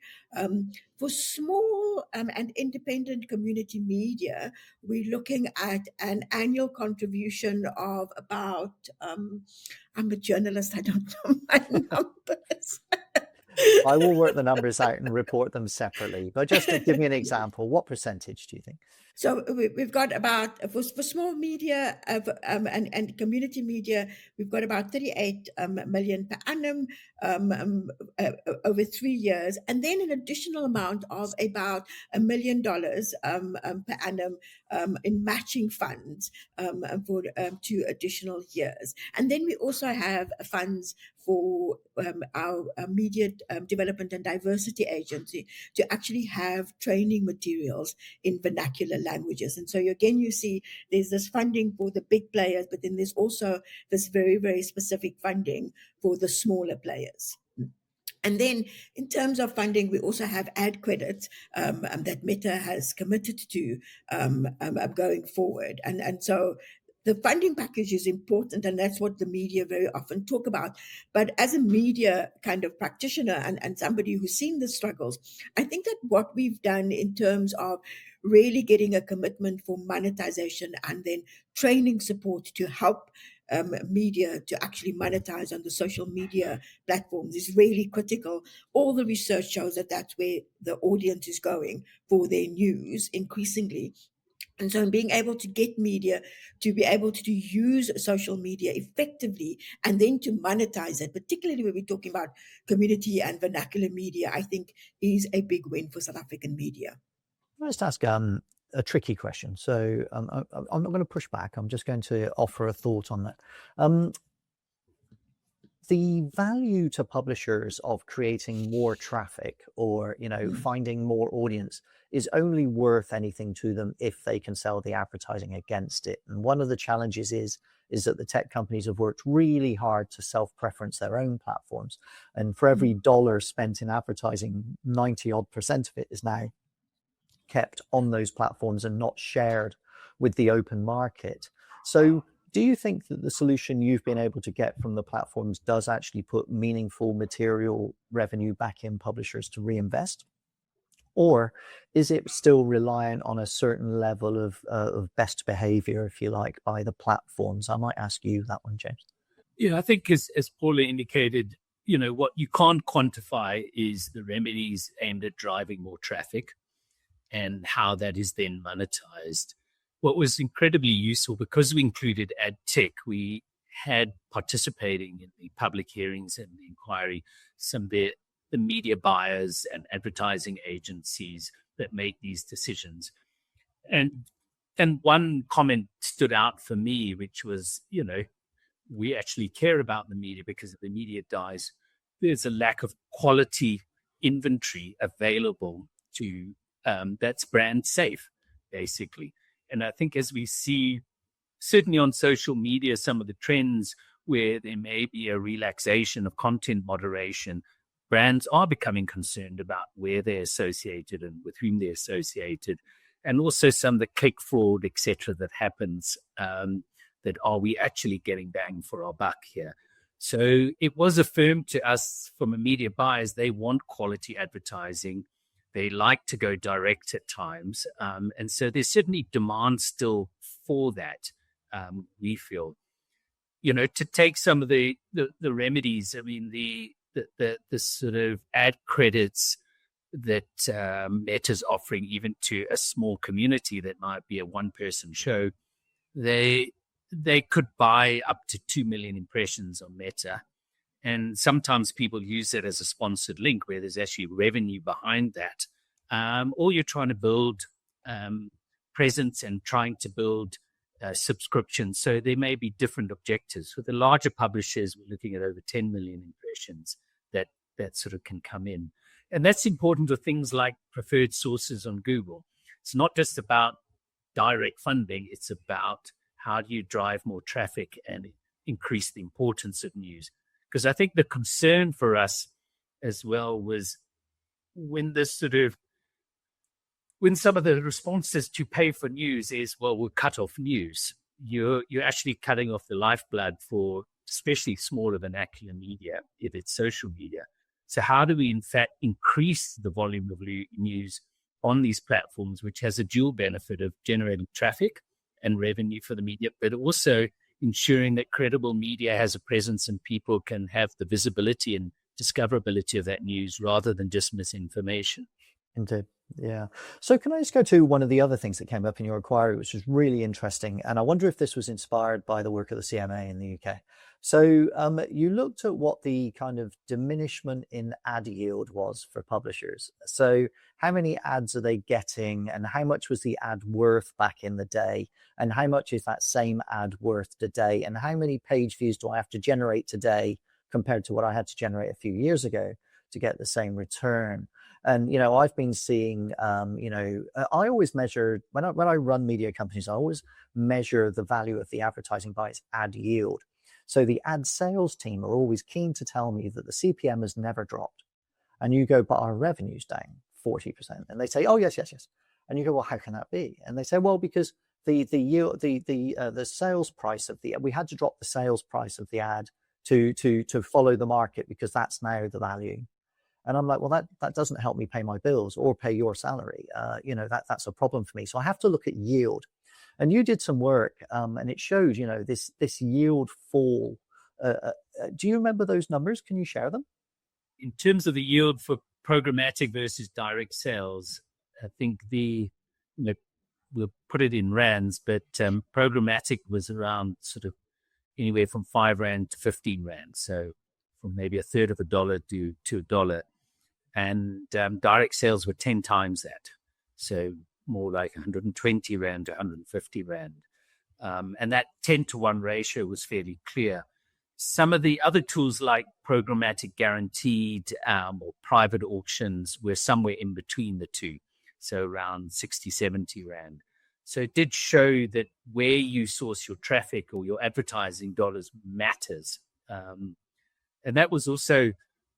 For small and independent community media, we're looking at an annual contribution of about, I'm a journalist, I don't know my numbers. I will work the numbers out and report them separately. But just to give me an example, what percentage do you think? So we've got about, for small media and community media, we've got about 38 million per annum over 3 years, and then an additional amount of about $1 million per annum in matching funds for 2 additional years. And then we also have funds for our media development and diversity agency to actually have training materials in vernacular languages. And so again, you see there's this funding for the big players, but then there's also this very, very specific funding for the smaller players. And then in terms of funding, we also have ad credits that Meta has committed to going forward. And so the funding package is important, and that's what the media very often talk about. But as a media kind of practitioner and somebody who's seen the struggles, I think that what we've done in terms of really getting a commitment for monetization and then training support to help media to actually monetize on the social media platforms is really critical. All the research shows that that's where the audience is going for their news increasingly. And so being able to get media to be able to use social media effectively and then to monetize it, particularly when we're talking about community and vernacular media, I think is a big win for South African media. I'll just ask a tricky question. So I'm not going to push back. I'm just going to offer a thought on that. The value to publishers of creating more traffic or, finding more audience is only worth anything to them if they can sell the advertising against it. And one of the challenges is that the tech companies have worked really hard to self-preference their own platforms. And for every dollar spent in advertising, 90% of it is now kept on those platforms and not shared with the open market. So do you think that the solution you've been able to get from the platforms does actually put meaningful material revenue back in publishers to reinvest? Or is it still reliant on a certain level of best behavior, if you like, by the platforms? I might ask you that one, James. Yeah, I think as Paula indicated, what you can't quantify is the remedies aimed at driving more traffic and how that is then monetized. What was incredibly useful, because we included ad tech, we had participating in the public hearings and the inquiry some of the media buyers and advertising agencies that make these decisions. And one comment stood out for me, which was, we actually care about the media because if the media dies, there's a lack of quality inventory available to that's brand safe, basically. And I think as we see, certainly on social media, some of the trends where there may be a relaxation of content moderation, brands are becoming concerned about where they're associated and with whom they're associated. And also some of the click fraud, et cetera, that happens, that are we actually getting bang for our buck here? So it was affirmed to us from a media buyers, they want quality advertising. They like to go direct at times. And so there's certainly demand still for that, we feel. To take some of the remedies, I mean, the sort of ad credits that Meta's offering, even to a small community that might be a one-person show, they could buy up to 2 million impressions on Meta. And sometimes people use it as a sponsored link where there's actually revenue behind that. Or you're trying to build presence and trying to build subscriptions. So there may be different objectives. For the larger publishers, we're looking at over 10 million impressions that sort of can come in. And that's important for things like preferred sources on Google. It's not just about direct funding. It's about how do you drive more traffic and increase the importance of news. Because I think the concern for us as well was when this sort of when some of the responses to pay for news is, well, we'll cut off news, you're actually cutting off the lifeblood for especially smaller vernacular media, if it's social media. So how do we, in fact, increase the volume of news on these platforms, which has a dual benefit of generating traffic and revenue for the media, but also ensuring that credible media has a presence and people can have the visibility and discoverability of that news rather than just misinformation. Indeed. Yeah. So can I just go to one of the other things that came up in your inquiry, which was really interesting. And I wonder if this was inspired by the work of the CMA in the UK. So you looked at what the kind of diminishment in ad yield was for publishers. So how many ads are they getting and how much was the ad worth back in the day? And how much is that same ad worth today? And how many page views do I have to generate today compared to what I had to generate a few years ago to get the same return? And, you know, I've been seeing, I always measure, when I run media companies, I always measure the value of the advertising by its ad yield. So the ad sales team are always keen to tell me that the CPM has never dropped. And you go, but our revenue's down 40%. And they say, oh, yes. And you go, well, how can that be? And they say, well, because the yield, the sales price of we had to drop the sales price of the ad to follow the market because that's now the value. And I'm like, well, that doesn't help me pay my bills or pay your salary. That's a problem for me. So I have to look at yield. And you did some work, and it showed, this yield fall. Do you remember those numbers? Can you share them? In terms of the yield for programmatic versus direct sales, I think we'll put it in rands, but programmatic was around sort of anywhere from 5 Rand to 15 Rand. So from maybe a third of $1 to $1. And direct sales were 10 times that. So more like 120 Rand to 150 Rand. And that 10-to-1 ratio was fairly clear. Some of the other tools like programmatic guaranteed or private auctions were somewhere in between the two. So around 60, 70 Rand. So it did show that where you source your traffic or your advertising dollars matters. And that was also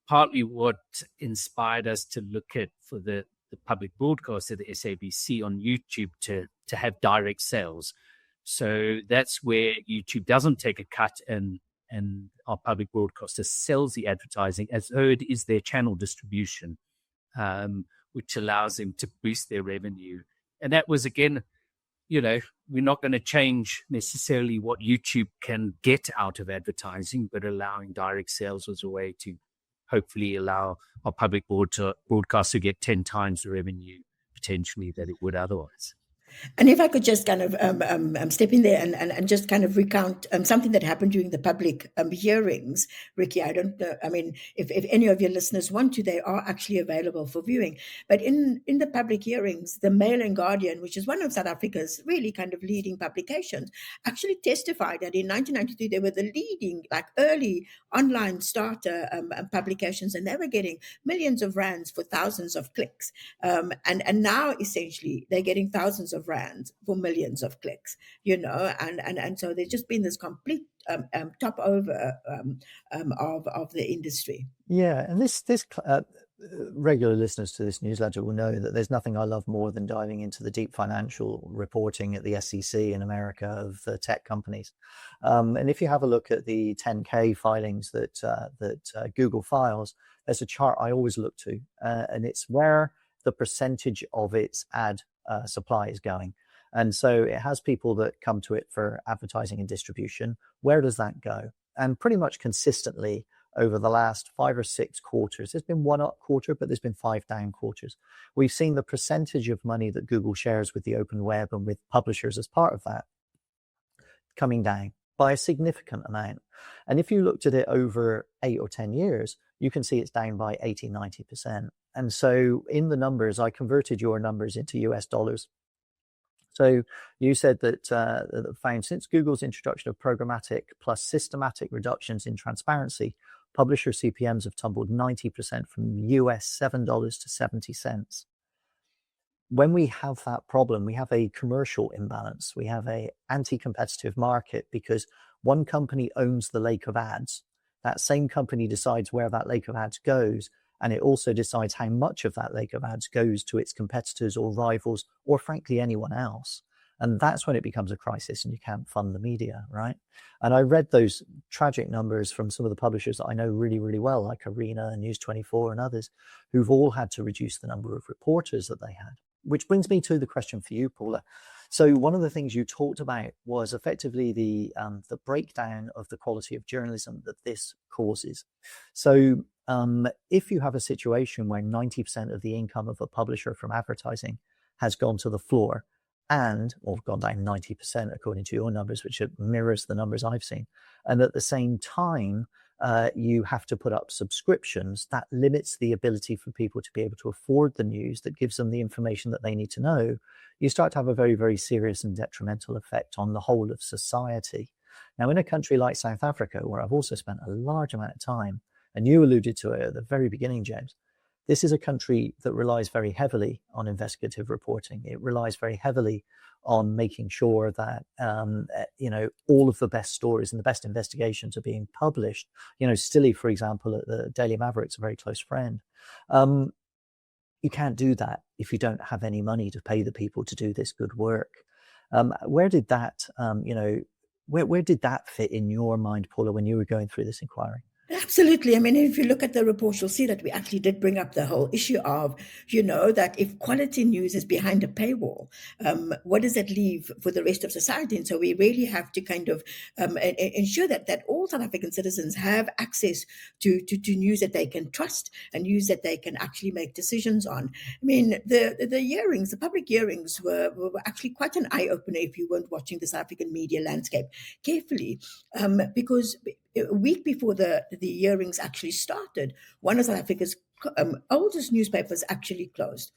partly what inspired us to look at for the public broadcaster, the SABC on YouTube, to have direct sales. So that's where YouTube doesn't take a cut and our public broadcaster sells the advertising as though it is their channel distribution, which allows them to boost their revenue. And that was, again, we're not going to change necessarily what YouTube can get out of advertising, but allowing direct sales was a way to hopefully allow our public broadcast to get 10 times the revenue potentially that it would otherwise. And if I could just kind of step in there and just kind of recount something that happened during the public hearings, Ricky, I don't know, I mean, if any of your listeners want to, they are actually available for viewing. But in the public hearings, the Mail and Guardian, which is one of South Africa's really kind of leading publications, actually testified that in 1993, they were the leading, like early online starter publications, and they were getting millions of rands for thousands of clicks. And now, essentially, they're getting thousands of rands for millions of clicks, and so there's just been this complete top over of the industry. Yeah, and this regular listeners to this newsletter will know that there's nothing I love more than diving into the deep financial reporting at the SEC in America of the tech companies. And if you have a look at the 10K filings that Google files, there's a chart I always look to, and it's where the percentage of its ad supply is going. And so it has people that come to it for advertising and distribution. Where does that go? And pretty much consistently over the last 5 or 6 quarters, there's been one up quarter, but there's been 5 down quarters. We've seen the percentage of money that Google shares with the open web and with publishers as part of that coming down by a significant amount. And if you looked at it over 8 or 10 years, you can see it's down by 80, 90%. And so in the numbers, I converted your numbers into US dollars. So you said that found since Google's introduction of programmatic plus systematic reductions in transparency, publisher CPMs have tumbled 90% from US $7 to 70 cents. When we have that problem, we have a commercial imbalance. We have an anti-competitive market because one company owns the lake of ads. That same company decides where that lake of ads goes, And it also decides how much of that lake of ads goes to its competitors or rivals, or frankly, anyone else. And that's when it becomes a crisis and you can't fund the media, right? And I read those tragic numbers from some of the publishers that I know really, really well, like Arena and News24 and others, who've all had to reduce the number of reporters that they had. Which brings me to the question for you, Paula. So one of the things you talked about was effectively the breakdown of the quality of journalism that this causes. So if you have a situation where 90% of the income of a publisher from advertising has gone to the floor, or gone down 90% according to your numbers, which mirrors the numbers I've seen, and at the same time, you have to put up subscriptions, that limits the ability for people to be able to afford the news that gives them the information that they need to know. You start to have a very, very serious and detrimental effect on the whole of society. Now, in a country like South Africa, where I've also spent a large amount of time, and you alluded to it at the very beginning, James, this is a country that relies very heavily on investigative reporting. It relies very heavily on making sure that all of the best stories and the best investigations are being published. Stilley, for example, at the Daily Maverick's a very close friend. You can't do that if you don't have any money to pay the people to do this good work. Where did that, where did that fit in your mind, Paula, when you were going through this inquiry? Absolutely. I mean, if you look at the report, you'll see that we actually did bring up the whole issue of, that if quality news is behind a paywall, what does that leave for the rest of society? And so we really have to kind of ensure that all South African citizens have access to news that they can trust and news that they can actually make decisions on. I mean, the public hearings were actually quite an eye-opener if you weren't watching the South African media landscape carefully, because a week before the hearings actually started, one of South Africa's oldest newspapers actually closed.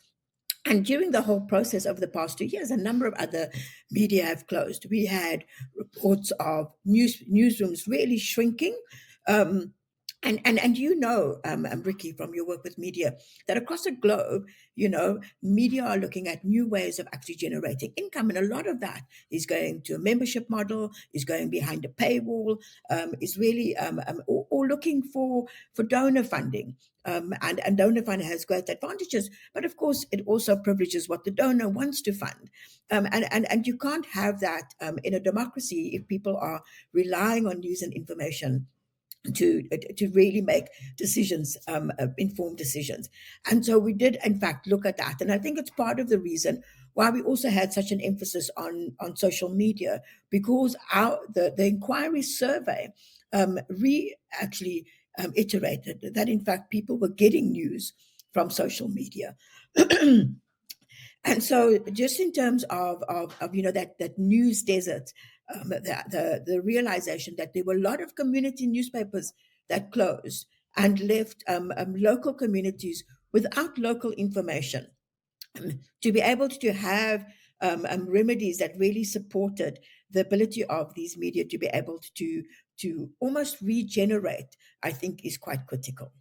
And during the whole process over the past 2 years, a number of other media have closed. We had reports of newsrooms really shrinking. And Ricky, from your work with media, that across the globe, media are looking at new ways of actually generating income. And a lot of that is going to a membership model, is going behind a paywall, is really or looking for donor funding. And donor funding has great advantages, but of course it also privileges what the donor wants to fund. And you can't have that in a democracy if people are relying on news and information to really make decisions, informed decisions. And so we did, in fact, look at that. And I think it's part of the reason why we also had such an emphasis on social media, because the inquiry survey iterated that, in fact, people were getting news from social media. And so just in terms of that news desert, the realization that there were a lot of community newspapers that closed and left local communities without local information, to be able to have remedies that really supported the ability of these media to be able to almost regenerate, I think is quite critical.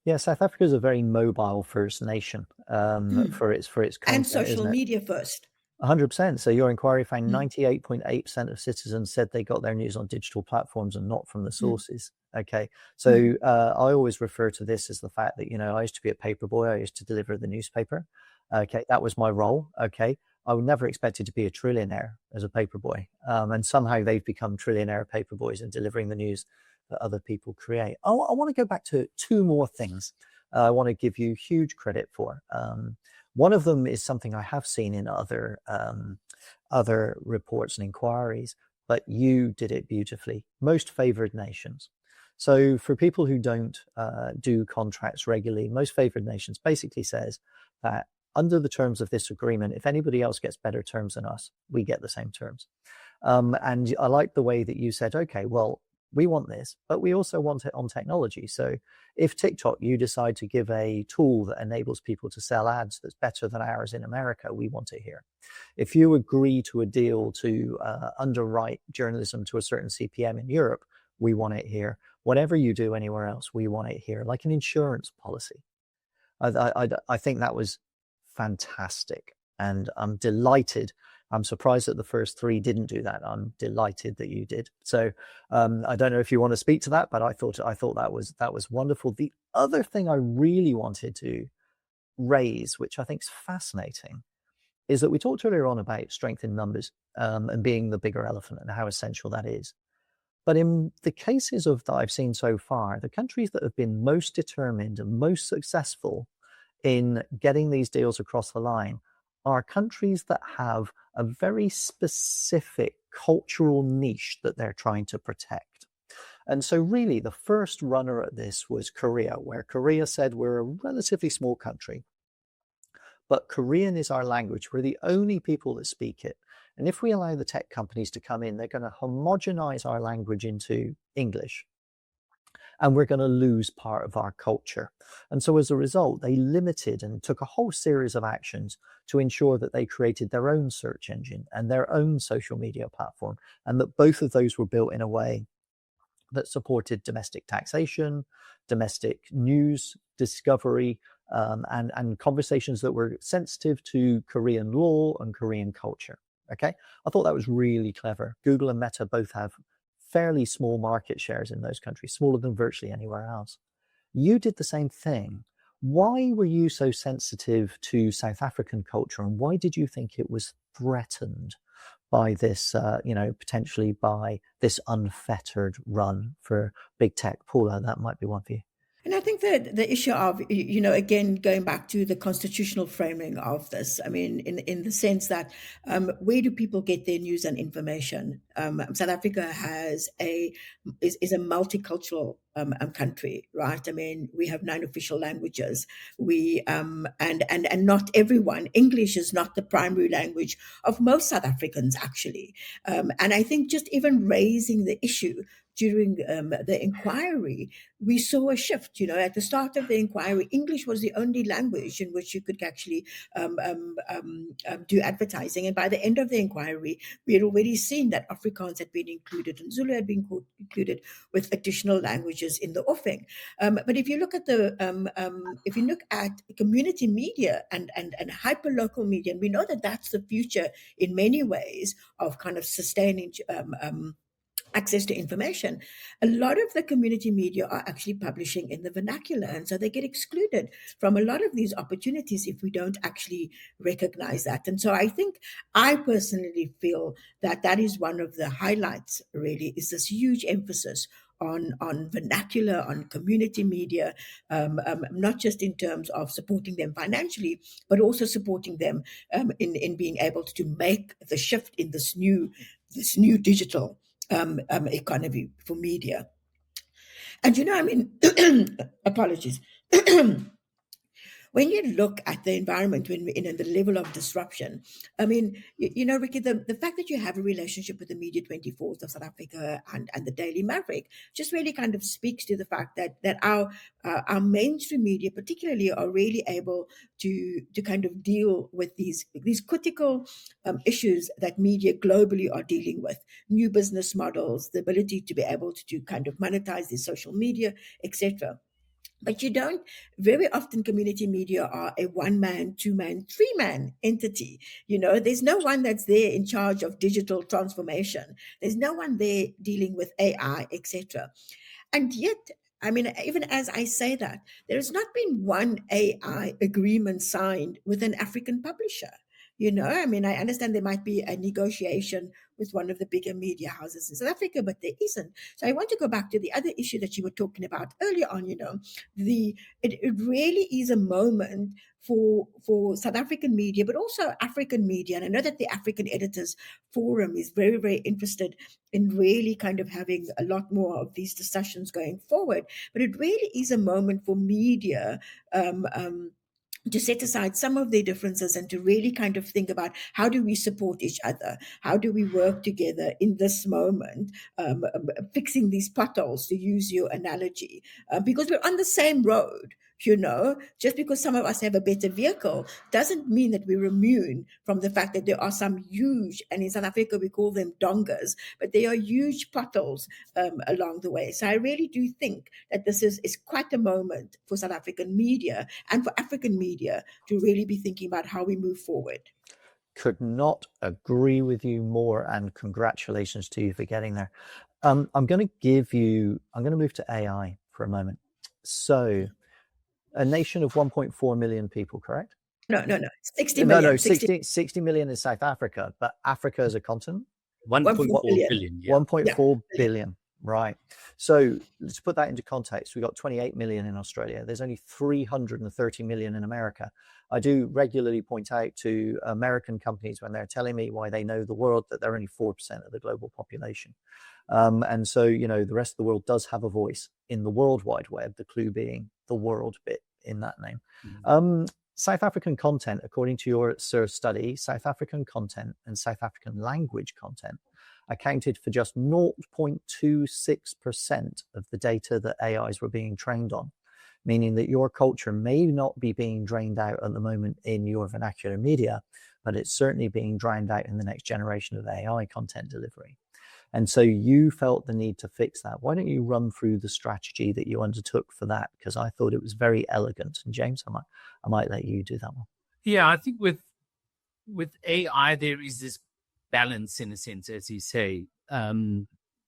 Yeah, South Africa is a very mobile first nation for its content, and social isn't it? media first. 100%. So your inquiry found 98.8% of citizens said they got their news on digital platforms and not from the sources. Okay. So I always refer to this as the fact that, I used to be a paper boy. I used to deliver the newspaper. Okay. That was my role. Okay. I would never expected to be a trillionaire as a paper boy. And somehow they've become trillionaire paper boys in delivering the news that other people create. I want to go back to two more things I want to give you huge credit for. One of them is something I have seen in other reports and inquiries, but you did it beautifully. Most favored nations. So for people who don't do contracts regularly, most favored nations basically says that under the terms of this agreement, if anybody else gets better terms than us, we get the same terms. And I like the way that you said, okay, well, we want this, but we also want it on technology. So if TikTok, you decide to give a tool that enables people to sell ads that's better than ours in America, we want it here. If you agree to a deal to underwrite journalism to a certain CPM in Europe, we want it here. Whatever you do anywhere else, we want it here, like an insurance policy. I think that was fantastic. And I'm delighted. I'm surprised that the first three didn't do that. I'm delighted that you did. So I don't know if you want to speak to that, but I thought that was wonderful. The other thing I really wanted to raise, which I think is fascinating, is that we talked earlier on about strength in numbers and being the bigger elephant and how essential that is. But in the cases of that I've seen so far, the countries that have been most determined and most successful in getting these deals across the line are countries that have a very specific cultural niche that they're trying to protect. And so really the first runner at this was Korea, where Korea said we're a relatively small country, but Korean is our language. We're the only people that speak it. And if we allow the tech companies to come in, they're going to homogenize our language into English. And we're going to lose part of our culture. And so as a result, they limited and took a whole series of actions to ensure that they created their own search engine and their own social media platform, and that both of those were built in a way that supported domestic taxation, domestic news discovery, and conversations that were sensitive to Korean law and Korean culture. Okay, I thought that was really clever. Google and Meta both have fairly small market shares in those countries, smaller than virtually anywhere else. You did the same thing. Why were you so sensitive to South African culture, and why did you think it was threatened by this, potentially by this unfettered run for big tech? Paula, that might be one for you. And I think that the issue of, again, going back to the constitutional framing of this, I mean, in the sense that where do people get their news and information? South Africa is a multicultural country, right? I mean, we have 9 official languages. We and not everyone. English is not the primary language of most South Africans, actually. And I think just even raising the issue during the inquiry, we saw a shift. At the start of the inquiry, English was the only language in which you could actually do advertising. And by the end of the inquiry, we had already seen that Afrikaans had been included and Zulu had been included with additional languages in the offing. But if you look at community media and hyperlocal media, and we know that that's the future in many ways of kind of sustaining access to information, a lot of the community media are actually publishing in the vernacular. And so they get excluded from a lot of these opportunities if we don't actually recognize that. And so I personally feel that is one of the highlights, really, is this huge emphasis on vernacular, on community media, not just in terms of supporting them financially, but also supporting them in being able to make the shift in this new digital economy for media. And apologies. When you look at the environment, when we're in the level of disruption, I mean, Ricky, the fact that you have a relationship with the Media 24s of South Africa and the Daily Maverick just really kind of speaks to the fact that our mainstream media, particularly, are really able to kind of deal with these critical issues that media globally are dealing with: new business models, the ability to be able to kind of monetize their social media, etc. But you don't, very often community media are a 1-man, 2-man, 3-man entity. There's no one that's there in charge of digital transformation. There's no one there dealing with AI, etc. And yet, I mean, even as I say that, there has not been one AI agreement signed with an African publisher. I mean, I understand there might be a negotiation with one of the bigger media houses in South Africa, but there isn't. So I want to go back to the other issue that you were talking about earlier on. It really is a moment for South African media, but also African media. And I know that the African Editors Forum is very, very interested in really kind of having a lot more of these discussions going forward. But it really is a moment for media to set aside some of their differences and to really kind of think about, how do we support each other? How do we work together in this moment, fixing these potholes, to use your analogy, because we're on the same road. Just because some of us have a better vehicle doesn't mean that we're immune from the fact that there are some huge, and in South Africa we call them dongas, but they are huge potholes along the way. So I really do think that this is quite a moment for South African media and for African media to really be thinking about how we move forward. Could not agree with you more, and congratulations to you for getting there. I'm going to move to AI for a moment. So A nation of 1.4 million people, correct? No. 60 million. No, 60 million is South Africa, but Africa as a continent? 1.4 billion. Yeah. 1.4 billion. Right. So let's put that into context. We've got 28 million in Australia. There's only 330 million in America. I do regularly point out to American companies when they're telling me why they know the world that they're only 4% of the global population. And so, the rest of the world does have a voice in the World Wide Web, the clue being the world bit in that name. Mm-hmm. South African content, according to your SIR study, South African content and South African language content accounted for just 0.26% of the data that AIs were being trained on, meaning that your culture may not be being drained out at the moment in your vernacular media, but it's certainly being drowned out in the next generation of AI content delivery. And so you felt the need to fix that. Why don't you run through the strategy that you undertook for that? Because I thought it was very elegant. And James, I might let you do that one. Yeah, I think with AI, there is this balance in a sense, as you say.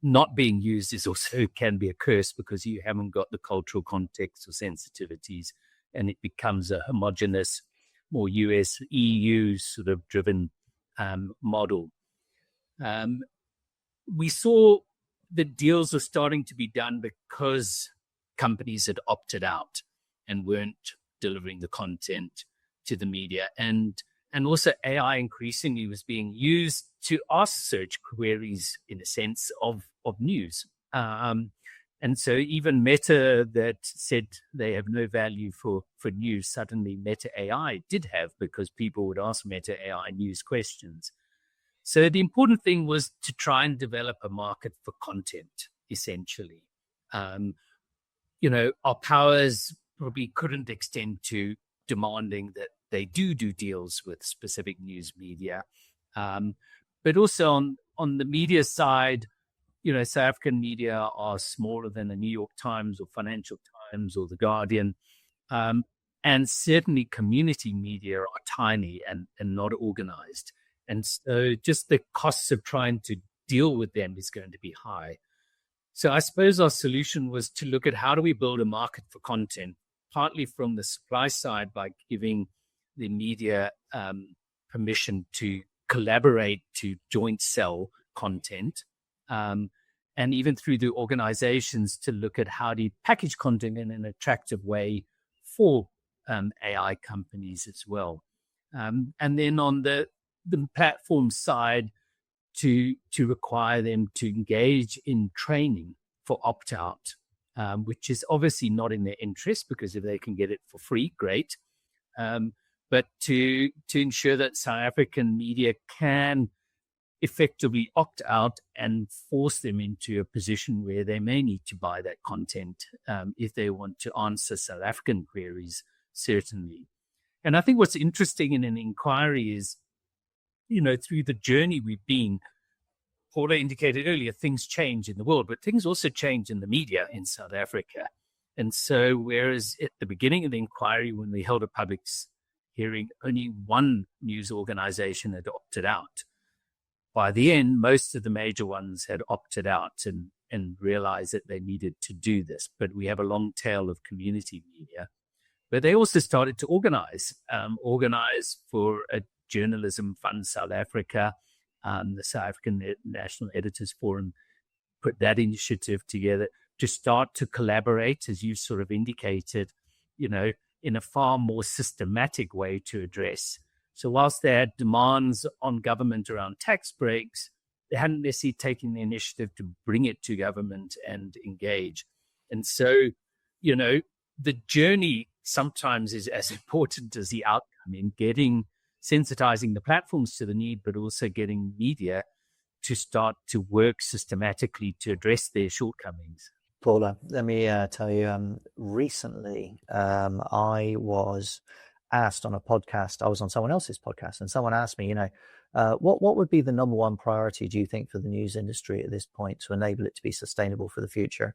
Not being used is also can be a curse because you haven't got the cultural context or sensitivities, and it becomes a homogenous, more US, EU sort of driven model. We saw the deals were starting to be done because companies had opted out and weren't delivering the content to the media. And also AI increasingly was being used to ask search queries in a sense of news. And so even Meta that said they have no value for news, suddenly Meta AI did have, because people would ask Meta AI news questions. So the important thing was to try and develop a market for content, essentially. Our powers probably couldn't extend to demanding that they do deals with specific news media. But also on the media side, South African media are smaller than the New York Times or Financial Times or The Guardian. And certainly community media are tiny and not organized. And so just the costs of trying to deal with them is going to be high. So I suppose our solution was to look at how do we build a market for content, partly from the supply side by giving the media permission to collaborate to joint sell content, and even through the organizations to look at how do you package content in an attractive way for AI companies as well. And then on the platform side, to require them to engage in training for opt-out, which is obviously not in their interest, because if they can get it for free, great. But to ensure that South African media can effectively opt out and force them into a position where they may need to buy that content if they want to answer South African queries, certainly. And I think what's interesting in an inquiry is, through the journey we've been, Paula indicated earlier, things change in the world, but things also change in the media in South Africa. And so whereas at the beginning of the inquiry, when we held a public hearing, only one news organization had opted out. By the end, most of the major ones had opted out and realized that they needed to do this. But we have a long tail of community media. But they also started to organize for a Journalism Fund South Africa. The South African National Editors Forum put that initiative together to start to collaborate, as you sort of indicated, in a far more systematic way to address. So whilst they had demands on government around tax breaks, they hadn't necessarily taken the initiative to bring it to government and engage. And so, the journey sometimes is as important as the outcome in sensitizing the platforms to the need, but also getting media to start to work systematically to address their shortcomings. Paula, let me tell you, recently I was asked on a podcast, I was on someone else's podcast, and someone asked me, what would be the number one priority, do you think, for the news industry at this point to enable it to be sustainable for the future?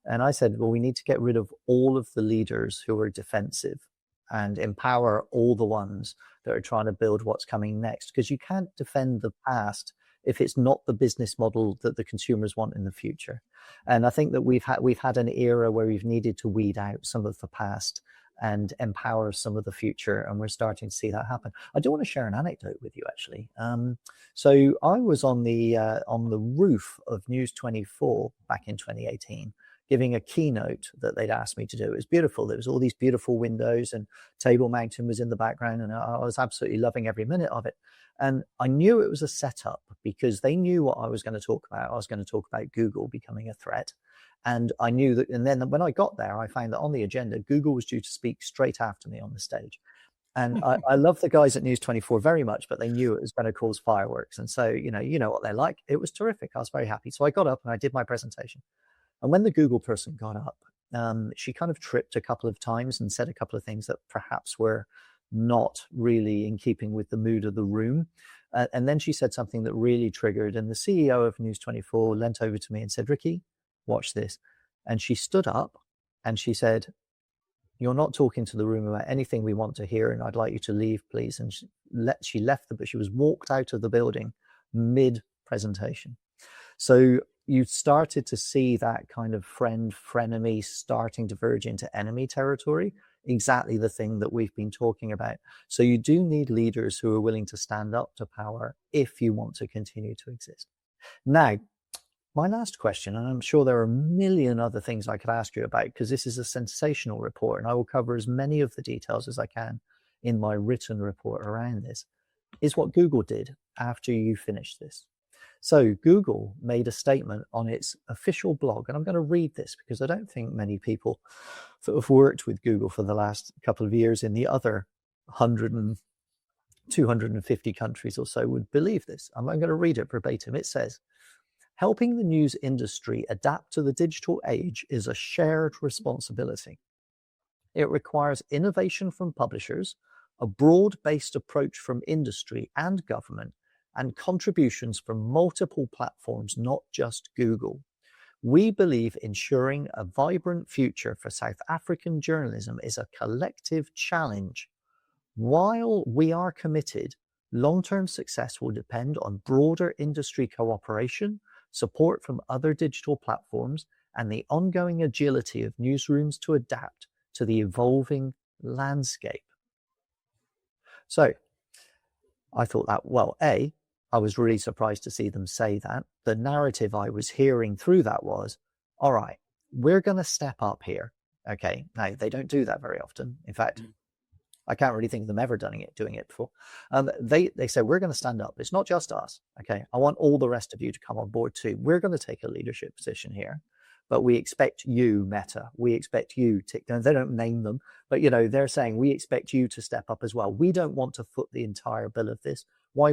And I said, well, we need to get rid of all of the leaders who are defensive and empower all the ones that are trying to build what's coming next, because you can't defend the past if it's not the business model that the consumers want in the future. And I think that we've had an era where we've needed to weed out some of the past and empower some of the future. And we're starting to see that happen. I do want to share an anecdote with you, actually. So I was on the roof of News 24 back in 2018, giving a keynote that they'd asked me to do. It was beautiful. There was all these beautiful windows, and Table Mountain was in the background, and I was absolutely loving every minute of it. And I knew it was a setup because they knew what I was going to talk about. I was going to talk about Google becoming a threat. And I knew that, and then when I got there, I found that on the agenda, Google was due to speak straight after me on the stage. And I love the guys at News 24 very much, but they knew it was going to cause fireworks. And so, you know what they're like. It was terrific. I was very happy. So I got up and I did my presentation. And when the Google person got up, she kind of tripped a couple of times and said a couple of things that perhaps were not really in keeping with the mood of the room. And then she said something that really triggered. And the CEO of News 24 leant over to me and said, "Ricky, watch this." And she stood up and she said, "You're not talking to the room about anything we want to hear, and I'd like you to leave, please." And she left, but she was walked out of the building mid-presentation. So you started to see that kind of frenemy starting to verge into enemy territory, exactly the thing that we've been talking about. So you do need leaders who are willing to stand up to power if you want to continue to exist. Now, my last question, and I'm sure there are a million other things I could ask you about, because this is a sensational report, and I will cover as many of the details as I can in my written report around this, is what Google did after you finished this. So Google made a statement on its official blog, and I'm going to read this because I don't think many people that have worked with Google for the last couple of years in the other 250 countries or so would believe this. I'm going to read it verbatim. It says, "Helping the news industry adapt to the digital age is a shared responsibility. It requires innovation from publishers, a broad-based approach from industry and government, and contributions from multiple platforms, not just Google. We believe ensuring a vibrant future for South African journalism is a collective challenge. While we are committed, long-term success will depend on broader industry cooperation, support from other digital platforms, and the ongoing agility of newsrooms to adapt to the evolving landscape." So I thought that, well, I was really surprised to see them say that. The narrative I was hearing through that was, all right, we're going to step up here. Okay. Now, they don't do that very often. In fact, I can't really think of them ever doing it before. They say, we're going to stand up. It's not just us. Okay. I want all the rest of you to come on board too. We're going to take a leadership position here, but we expect you, Meta. We expect you, TikTok. They don't name them, but they're saying we expect you to step up as well. We don't want to foot the entire bill of this. Why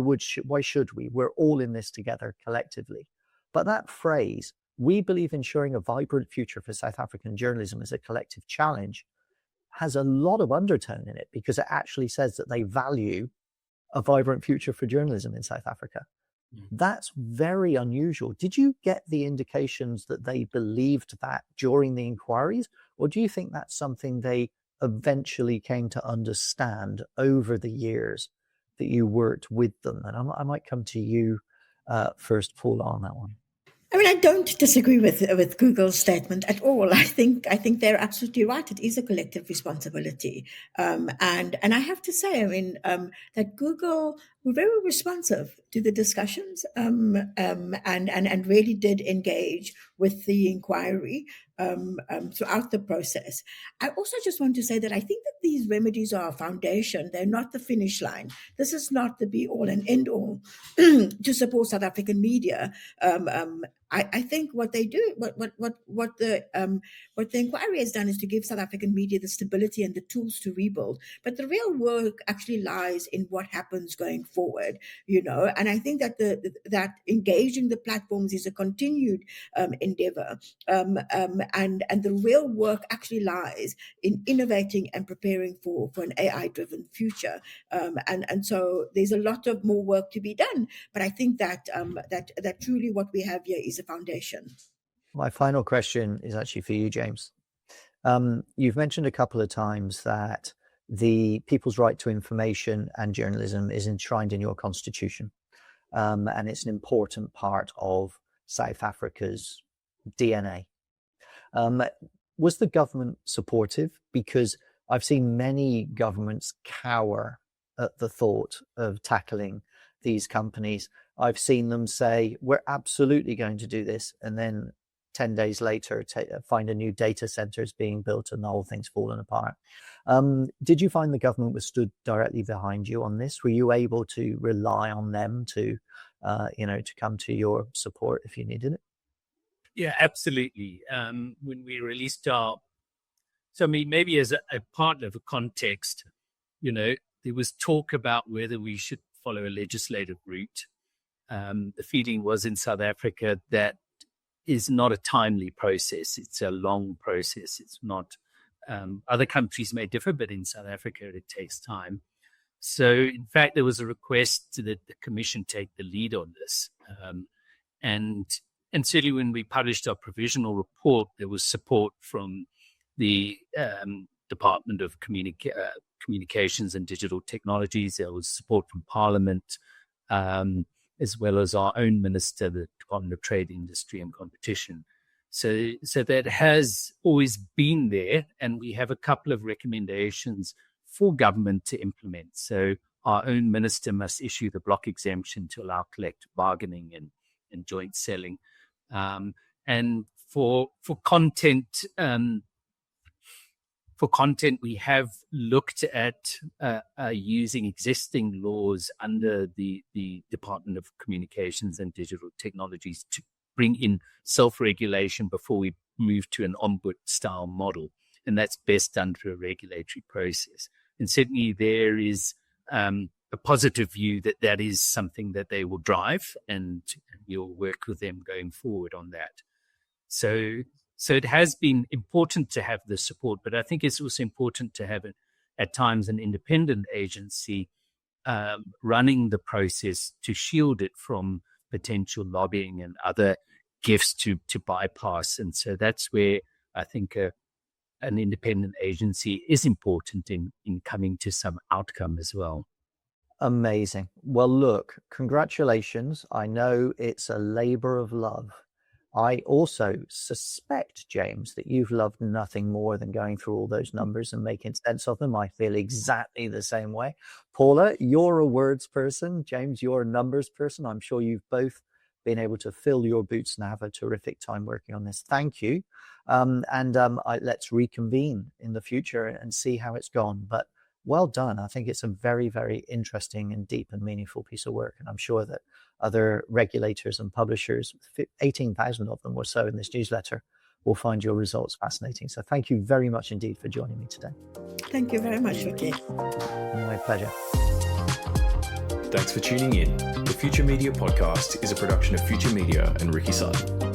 should we? We're all in this together collectively. But that phrase, "we believe ensuring a vibrant future for South African journalism is a collective challenge," has a lot of undertone in it, because it actually says that they value a vibrant future for journalism in South Africa. That's very unusual. Did you get the indications that they believed that during the inquiries, or do you think that's something they eventually came to understand over the years that you worked with them? And I might come to you first, Paula, on that one. I mean, I don't disagree with Google's statement at all. I think they're absolutely right. It is a collective responsibility, and I have to say, I mean, that Google were very responsive to the discussions, and really did engage with the inquiry throughout the process. I also just want to say that I think that these remedies are a foundation. They're not the finish line. This is not the be all and end all to support South African media. I think what they do, what the inquiry has done, is to give South African media the stability and the tools to rebuild. But the real work actually lies in what happens going forward, And I think that that engaging the platforms is a continued endeavor, and the real work actually lies in innovating and preparing for an AI-driven future. And so there's a lot of more work to be done. But I think that that truly what we have here is a foundation. My final question is actually for you, James. You've mentioned a couple of times that the people's right to information and journalism is enshrined in your constitution, and it's an important part of South Africa's DNA. Was the government supportive? Because I've seen many governments cower at the thought of tackling these companies. I've seen them say, we're absolutely going to do this, and then 10 days later find a new data center is being built and the whole thing's fallen apart. Did you find the government was stood directly behind you on this? Were you able to rely on them to come to your support if you needed it? Yeah, absolutely. When we released maybe as a part of a context, there was talk about whether we should follow a legislative route. The feeling was in South Africa that is not a timely process. It's a long process. It's not, other countries may differ, but in South Africa, it takes time. So in fact, there was a request that the Commission take the lead on this. And certainly when we published our provisional report, there was support from the Department of Communications and Digital Technologies. There was support from Parliament, as well as our own minister, the Department of Trade, Industry and Competition. So that has always been there, and we have a couple of recommendations for government to implement. So our own minister must issue the block exemption to allow collective bargaining and joint selling. And for content, we have looked at using existing laws under the Department of Communications and Digital Technologies to bring in self-regulation before we move to an ombuds-style model. And that's best done through a regulatory process. And certainly there is a positive view that is something that they will drive, and you'll work with them going forward on that. So it has been important to have the support, but I think it's also important to have at times an independent agency running the process to shield it from potential lobbying and other gifts to bypass. And so that's where I think an independent agency is important in coming to some outcome as well. Amazing. Well, look, congratulations. I know it's a labor of love. I also suspect, James, that you've loved nothing more than going through all those numbers and making sense of them. I feel exactly the same way. Paula, you're a words person. James, you're a numbers person. I'm sure you've both been able to fill your boots and have a terrific time working on this. Thank you. Let's reconvene in the future and see how it's gone. But well done. I think it's a very, very interesting and deep and meaningful piece of work. And I'm sure that other regulators and publishers, 18,000 of them or so in this newsletter, will find your results fascinating. So thank you very much indeed for joining me today. Thank you very much, Ricky. My pleasure. Thanks for tuning in. The Future Media Podcast is a production of Future Media and Ricky Sutton.